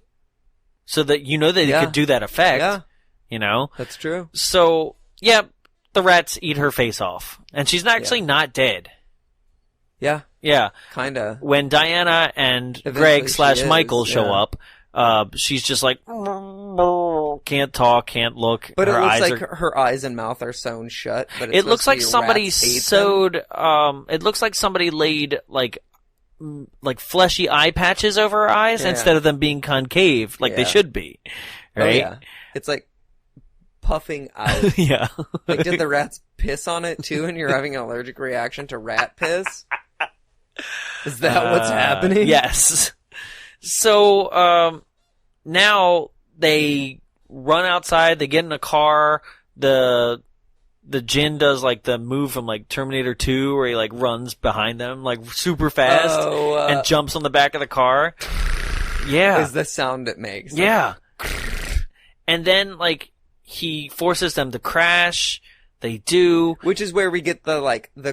So that they could do that effect. Yeah. That's true. So, the rats eat her face off. And she's actually not dead. Yeah. Yeah. Kinda. When Diana and Greg / Michael show up, she's just like, can't talk, can't look. But her it looks eyes like her eyes and mouth are sewn shut. But it looks like somebody sewed. It looks like somebody laid like fleshy eye patches over her eyes instead of them being concave like they should be. Right? Oh, yeah. It's like puffing out. Yeah. Like, did the rats piss on it too, and you're having an allergic reaction to rat piss? Is that what's happening? Yes. So, now they run outside, they get in a car, the Djinn does like the move from like Terminator 2 where he like runs behind them like super fast and jumps on the back of the car. Yeah. Is the sound it makes. Yeah. And then like he forces them to crash. They do. Which is where we get the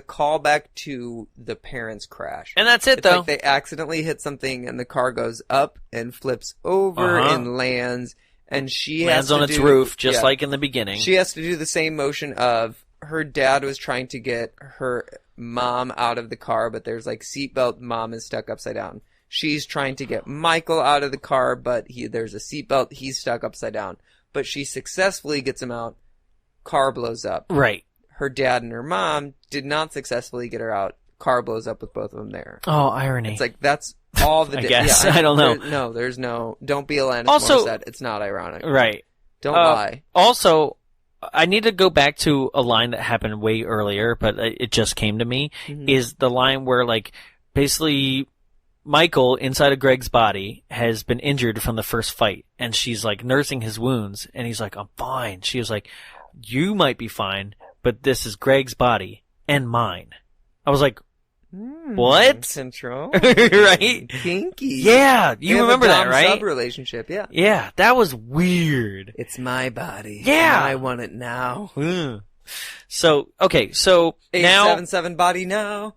callback to the parents' crash. And that's it, it's though. Like they accidentally hit something and the car goes up and flips over and lands. And she lands on its roof, just like in the beginning. She has to do the same motion of her dad was trying to get her mom out of the car, but there's like seatbelt, mom is stuck upside down. She's trying to get Michael out of the car, but there's a seatbelt, he's stuck upside down. But she successfully gets him out. Car blows up. Right. Her dad and her mom did not successfully get her out. Car blows up with both of them there. Oh, irony. It's like, that's all the... I guess. I don't know. There's no... Don't be Alanis also, Morissette. It's not ironic. Right. Don't lie. Also, I need to go back to a line that happened way earlier, but it just came to me, is the line where, like, basically... Michael, inside of Greg's body, has been injured from the first fight, and she's, like, nursing his wounds, and he's like, I'm fine. She was like, you might be fine, but this is Greg's body, and mine. I was like, what? Control? Right? Kinky. Yeah, you remember that, right? Sub relationship, yeah. Yeah, that was weird. It's my body. Yeah. And I want it now. So, okay, so now... 877 body now.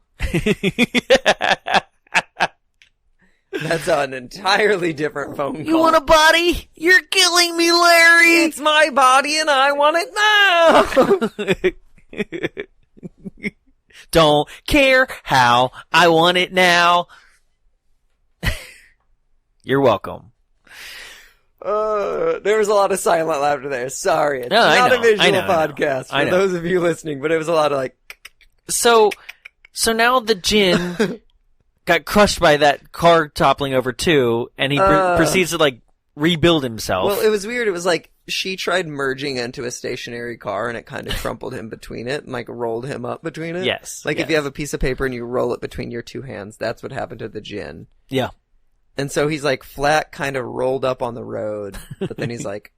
That's an entirely different phone call. You want a body? You're killing me, Larry! It's my body and I want it now! Don't care how, I want it now. You're welcome. There was a lot of silent laughter there. Sorry. It's no, not a visual I know. podcast for those of you listening, but it was a lot of like... So now the Djinn... got crushed by that car toppling over too, and he proceeds to like rebuild himself. Well, it was weird. It was like she tried merging into a stationary car, and it kind of crumpled him between it, and like rolled him up between it. Yes. Like if you have a piece of paper and you roll it between your two hands, that's what happened to the Djinn. Yeah. And so he's like flat, kind of rolled up on the road, but then he's like,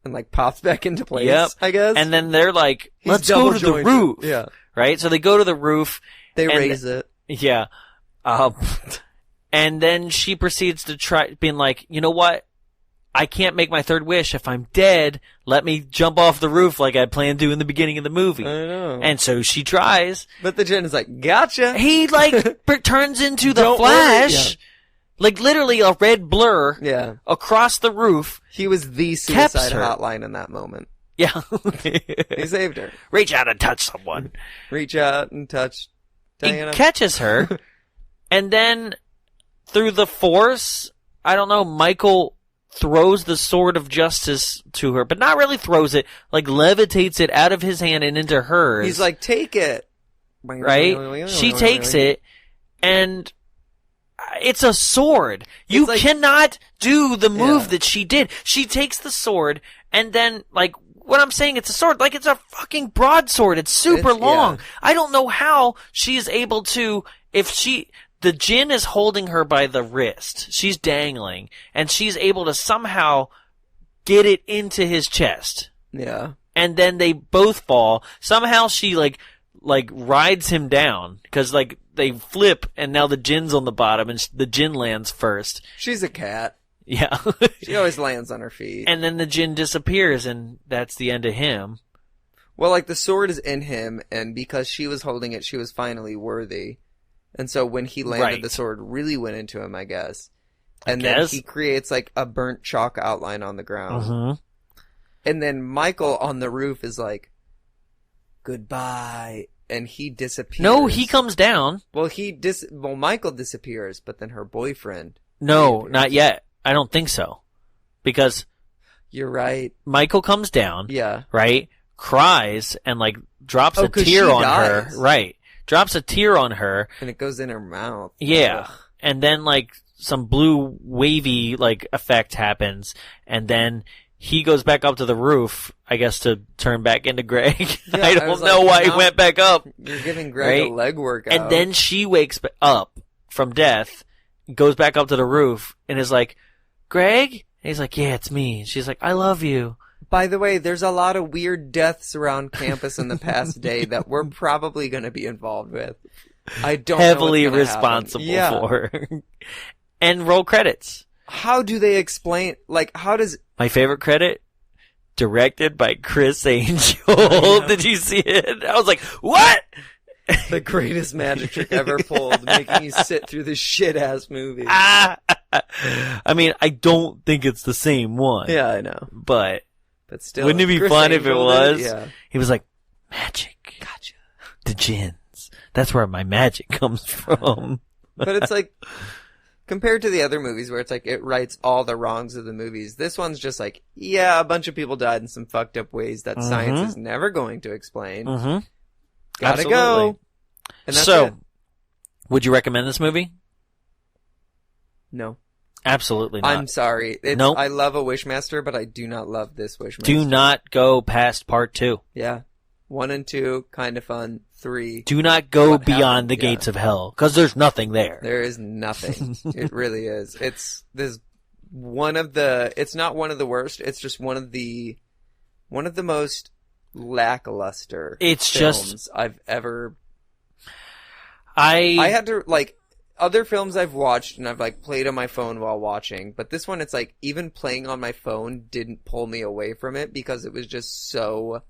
and like pops back into place. I guess. And then they're like, "Let's go to the roof." Yeah. Right. So they go to the roof. They raise it. Yeah. And then she proceeds to try, being like, you know what? I can't make my third wish. If I'm dead, let me jump off the roof like I planned to in the beginning of the movie. I know. And so she tries. But the Djinn is like, gotcha. He like turns into the Flash. Like literally a red blur across the roof. He was the suicide hotline in that moment. Yeah. He saved her. Reach out and touch someone. Reach out and touch Diana. He catches her, and then through the force, I don't know, Michael throws the sword of justice to her, but not really throws it, like levitates it out of his hand and into hers. He's like, take it. Right? She takes it, and it's a sword. You cannot do the move that she did. She takes the sword, and then, like, when I'm saying it's a sword, like it's a fucking broadsword. It's super long. Yeah. I don't know how she is able to, the Djinn is holding her by the wrist. She's dangling, and she's able to somehow get it into his chest. Yeah. And then they both fall. Somehow she like rides him down, because like they flip, and now the Djinn's on the bottom, and the Djinn lands first. She's a cat. Yeah. She always lands on her feet. And then the Djinn disappears, and that's the end of him. Well, like, the sword is in him, and because she was holding it, she was finally worthy. And so when he landed, the sword really went into him, I guess. And then he creates, like, a burnt chalk outline on the ground. Mm-hmm. And then Michael on the roof is like, goodbye. And he disappears. No, he comes down. Well, Michael disappears, but then her boyfriend... No, not yet. I don't think so. because You're right. Michael comes down, Yeah. right, cries, and like drops a 'cause tear she on dies. her, right, drops a tear on her, And it goes in her mouth. yeah, Ugh. and then like some blue wavy like effect happens, and then he goes back up to the roof, I guess to turn back into Greg. Yeah, I I don't was know like, why he now- went back up. You're giving Greg Right? a leg workout. And then she wakes up from death, goes back up to the roof, and is like, Greg? And he's like, yeah, it's me. And she's like, I love you. By the way, there's a lot of weird deaths around campus in the past day that we're probably going to be involved with. I don't Heavily know what's gonna responsible happen. Yeah. for. And roll credits. How do they explain, like, how does... My favorite credit, directed by Chris Angel. Yeah. Did you see it? I was like, what? The greatest magic trick ever pulled, making you sit through this shit-ass movie. I mean, I don't think it's the same one. Yeah, I know. But But still... wouldn't it be Chris fun if it Angel was? did? Yeah. He was like, magic. Gotcha. The Djinns. That's where my magic comes from. But it's like, compared to the other movies where it's like, it rights all the wrongs of the movies, this one's just like, yeah, a bunch of people died in some fucked up ways that science is never going to explain. Mm-hmm. Gotta Absolutely. go. And that's So, it. would you recommend this movie? No. Absolutely not. I'm sorry. Nope. I love a Wishmaster, but I do not love this Wishmaster. Do not go past part 2. Yeah. 1 and 2, kind of fun. 3, Do not go What beyond happened? the gates of hell, because there's nothing there. there is nothing. It really is. It's one of the, it's not one of the worst, it's just one of the most lackluster It's films just- I've ever, I had to, like, other films I've watched and I've, like, played on my phone while watching, but this one, it's like, even playing on my phone didn't pull me away from it because it was just so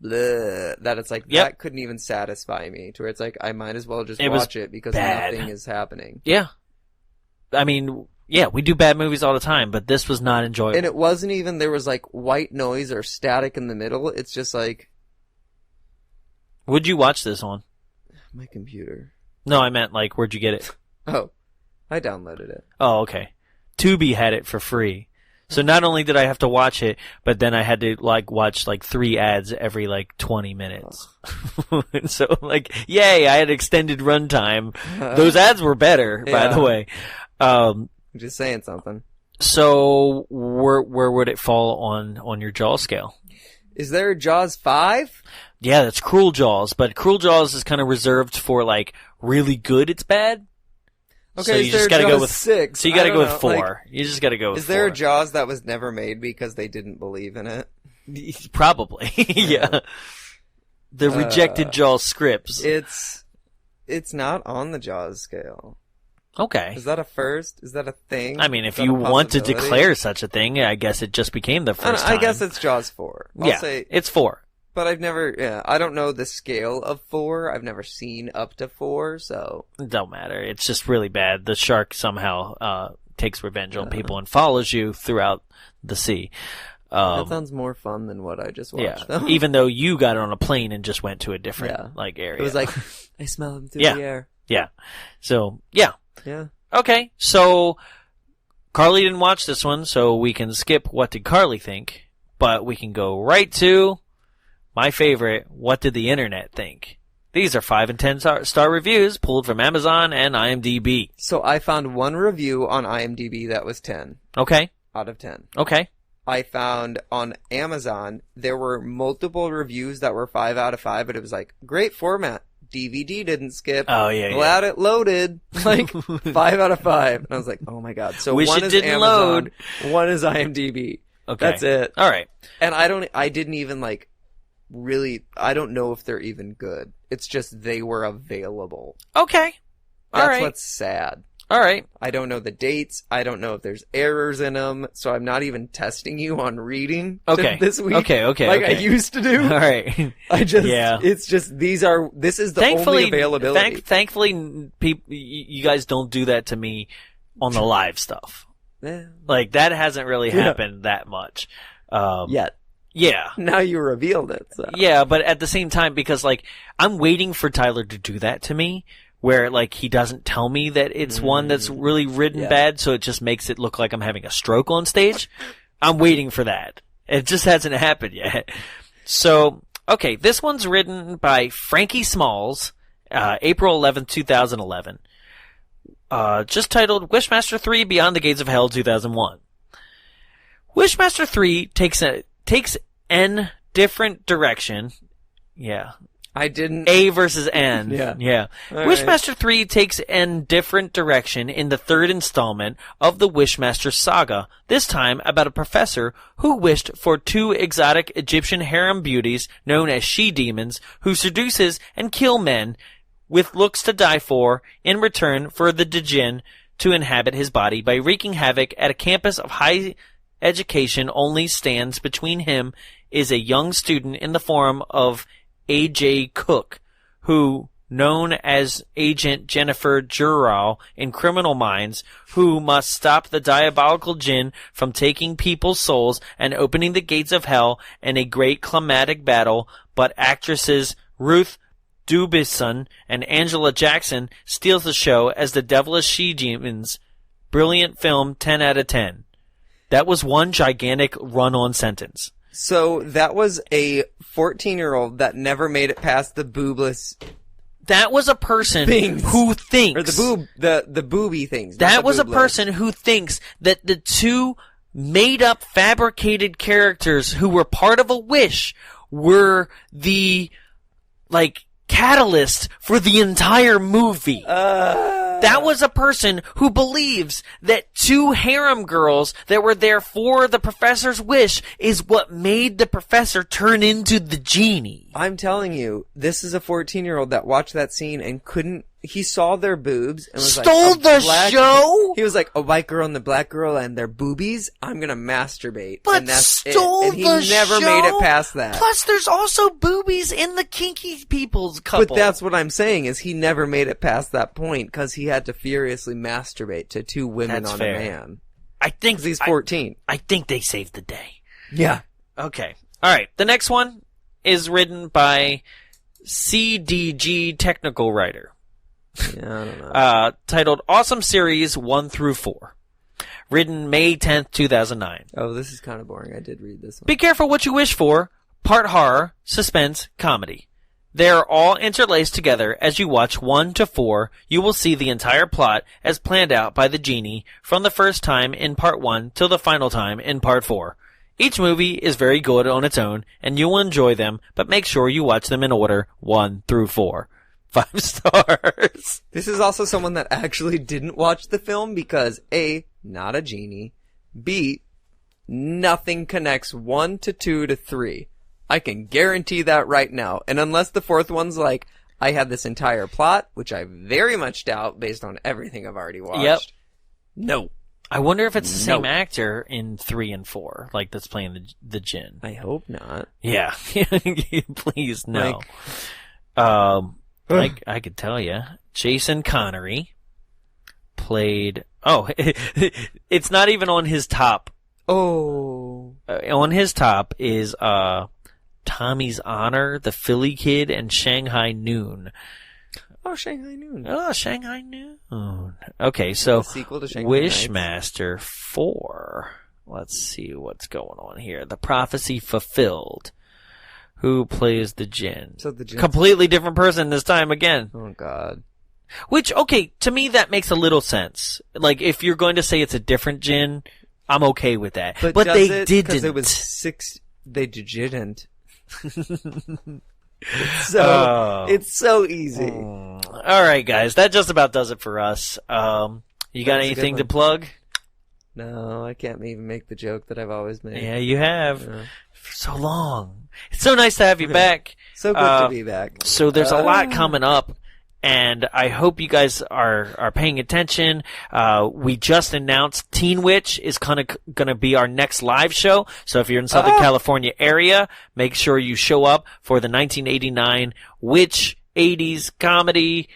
bleh, that it's like, Yep. that couldn't even satisfy me, to where it's like, I might as well just It was watch it because bad. nothing is happening. yeah. I mean, yeah, we do bad movies all the time, but this was not enjoyable. And it wasn't even, there was, like, white noise or static in the middle, it's just like, Would you watch this on? my computer. No, I meant like, where'd you get it? Oh, I downloaded it. Oh, okay. Tubi had it for free. So not only did I have to watch it, but then I had to like watch like 3 ads every like 20 minutes. So like, yay, I had extended runtime. Those ads were better, by Yeah. the way. I'm just saying something. So where would it fall on your Jaws scale? Is there a Jaws 5? Yeah, that's Cruel Jaws, but Cruel Jaws is kind of reserved for like really good it's bad. Okay, So is you there just a gotta go Jaws with 6? So you gotta I go don't with know, 4. You just gotta go with Is there 4. a Jaws that was never made because they didn't believe in it? Probably. Yeah. The rejected Jaws scripts. It's not on the Jaws scale. Okay. Is that a first? Is that a thing? I mean, Is if that you a want to possibility? declare such a thing, I guess it just became the I don't first know, time. I guess it's Jaws 4. I'll yeah, say, it's 4. but I've never, I don't know the scale of 4. I've never seen up to 4, so. It don't matter. It's just really bad. The shark somehow takes revenge on people and follows you throughout the sea. That sounds more fun than what I just watched, Yeah. though. Even though you got on a plane and just went to a different Yeah. like area. It was like, I smell him through Yeah. the air. yeah. So yeah. Yeah. Okay. So Carly didn't watch this one, so we can skip what did Carly think, but we can go right to my favorite, what did the internet think? These are 5 and 10 star reviews pulled from Amazon and IMDb. So I found one review on IMDb that was 10 Okay. out of 10. Okay. I found on Amazon, there were multiple reviews that were 5 out of 5, but it was like, great format. DVD didn't skip. Oh, yeah, Glad it loaded. Like, 5 out of 5. And I was like, oh my god. So Wish one it is didn't Amazon, one is IMDb. Okay. That's it. All right. And I didn't even like, really, I don't know if they're even good. It's just they were available. Okay. All That's right. what's sad. All right. I don't know the dates. I don't know if there's errors in them. So I'm not even testing you on reading Okay. this week. Okay. Like I Okay. used to do. All right. I just, Yeah. it's just, this is the only availability. Thankfully, you guys don't do that to me on the live stuff. Yeah. Like that hasn't really Yeah. happened that much. Yet. Yeah. Now you revealed it. So. Yeah, but at the same time, because like I'm waiting for Tyler to do that to me, where like he doesn't tell me that it's one that's really written Yeah. bad, so it just makes it look like I'm having a stroke on stage. I'm waiting for that. It just hasn't happened yet. So, okay, this one's written by Frankie Smalls, April 11th, 2011. Just titled Wishmaster 3 Beyond the Gates of Hell 2001. Wishmaster 3 takes N different direction. Yeah. I didn't. A versus N. Yeah. All Wishmaster 3 takes N different direction in the third installment of the Wishmaster saga, this time about a professor who wished for 2 exotic Egyptian harem beauties known as she-demons who seduces and kill men with looks to die for in return for the Djinn to inhabit his body by wreaking havoc at a campus of high education. Only stands between him is a young student in the form of A.J. Cook, who, known as Agent Jennifer Jurau in Criminal Minds, who must stop the diabolical Djinn from taking people's souls and opening the gates of hell in a great climatic battle, but actresses Ruth Dubison and Angela Jackson steals the show as the devilish she-demons. Brilliant film, 10 out of 10. That was one gigantic run-on sentence. So that was a 14-year-old that never made it past the boobless. That was a person who thinks, or the booby things. That was a person who thinks that the 2 made-up, fabricated characters who were part of a wish were the catalyst for the entire movie. That was a person who believes that 2 harem girls that were there for the professor's wish is what made the professor turn into the genie. I'm telling you, this is a 14-year-old that watched that scene and couldn't. He saw their boobs and was Stole the show? He was like, a white girl and the black girl and their boobies, I'm gonna masturbate. But and that's stole it. And he the never show? made it past that. Plus, there's also boobies in the kinky people's couple. But that's what I'm saying, is he never made it past that point because he had to furiously masturbate to 2 women That's on fair. a man. I think 'Cause he's 14. I think they saved the day. Yeah. Okay. All right. The next one is written by CDG Technical Writer. Yeah, I don't know. Titled Awesome Series 1 through 4. Written May 10th, 2009. Oh, this is kind of boring. I did read this one. Be careful what you wish for. Part horror, suspense, comedy. They're all interlaced together. As you watch 1 to 4, you will see the entire plot as planned out by the genie from the first time in Part 1 till the final time in Part 4. Each movie is very good on its own, and you will enjoy them, but make sure you watch them in order 1 through 4. 5 stars. This is also someone that actually didn't watch the film because A, not a genie, B, nothing connects 1 to 2 to 3. I can guarantee that right now. And unless the 4th one's like, I had this entire plot, which I very much doubt based on everything I've already watched. Yep. No. I wonder if it's the same actor in 3 and 4, like that's playing the Djinn. I hope not. Yeah. Please, no. I could tell you. Jason Connery played... Oh, it's not even on his top. Oh. On his top is Tommy's Honor, The Philly Kid, and Shanghai Noon. Oh, Shanghai Noon. Oh, Shanghai Noon. Okay, so The sequel to Shanghai Wishmaster 4. Let's see what's going on here. The Prophecy Fulfilled. Who plays the Djinn? So the Djinn. Completely different person this time again. Oh, God. Which, okay, to me that makes a little sense. Like, if you're going to say it's a different Djinn, I'm okay with that. But they didn't. Because it was 6... They didn't. It's so easy. All right, guys. That just about does it for us. You got anything to plug? No, I can't even make the joke that I've always made. Yeah, you have. For so long. It's so nice to have you back. So good to be back. So there's a lot coming up, and I hope you guys are paying attention. We just announced Teen Witch is going to be our next live show. So if you're in Southern California area, make sure you show up for the 1989 Witch 80s comedy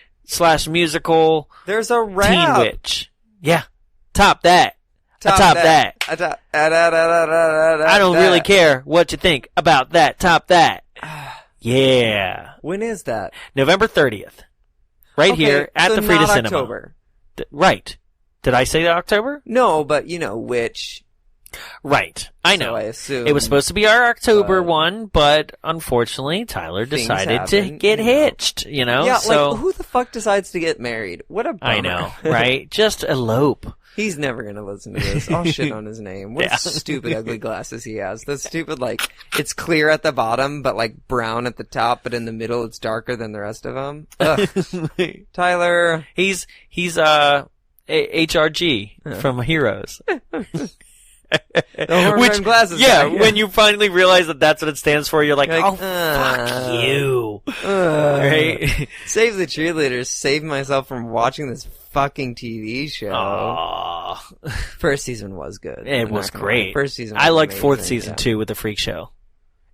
/ musical. There's a rap. Teen Witch. Yeah. Top that. Top that. I don't really care what you think about that. Top that. Yeah. When is that? November 30th. Right here at the Frida Cinema. October. Right. Did I say that October? No, but witch. Right. I So know. I assume It was supposed to be our October one, but unfortunately, Tyler things decided to happen, get you know. hitched, Yeah, so, like, who the fuck decides to get married? What a bummer. I know, right? Just elope. He's never gonna listen to this. I'll shit on his name. What Yeah. stupid ugly glasses he has. Those stupid, like, it's clear at the bottom, but, like, brown at the top, but in the middle it's darker than the rest of them. Ugh. Tyler. He's HRG from Heroes. The horn glasses yeah, guy, when you finally realize that that's what it stands for, you're like, You're oh, like, fuck you. Right? Save the cheerleaders. Save myself from watching this fucking TV show. Aw. First season was good. It I'm was not gonna great. lie. First season. I was liked fourth amazing, season yeah. too with the Freak Show.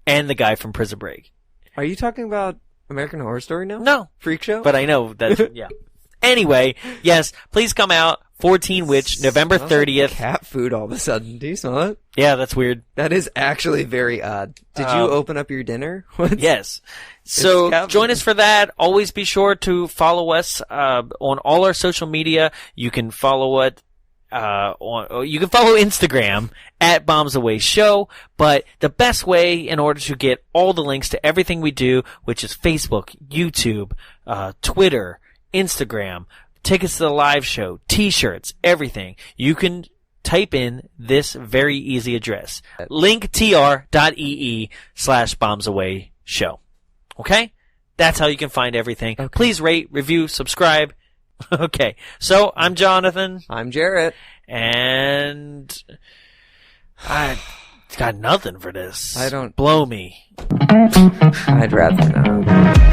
And the guy from Prison Break. Are you talking about American Horror Story now? No. Freak Show? But I know that, yeah. Anyway, yes, please come out. 14 Witch, November Smells like 30th. cat food all of a sudden. Do you smell it? Yeah, that's weird. That is actually very odd. Did you open up your dinner? Yes. So cat join food. us for that. Always be sure to follow us on all our social media. You can follow it you can follow Instagram at Bombs Away Show, but the best way in order to get all the links to everything we do, which is Facebook, YouTube, Twitter, Instagram, tickets to the live show, t-shirts, everything, you can type in this very easy address, linktr.ee/bombsaway-show. Okay? That's how you can find everything. Okay. Please rate, review, subscribe. Okay. So, I'm Jonathan. I'm Jarrett. And I got nothing for this. I don't- Blow me. I'd rather not.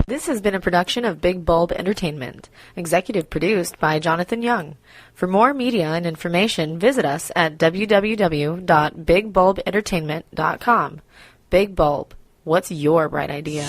This has been a production of Big Bulb Entertainment, executive produced by Jonathan Young. For more media and information, visit us at www.bigbulbentertainment.com. Big Bulb, what's your bright idea?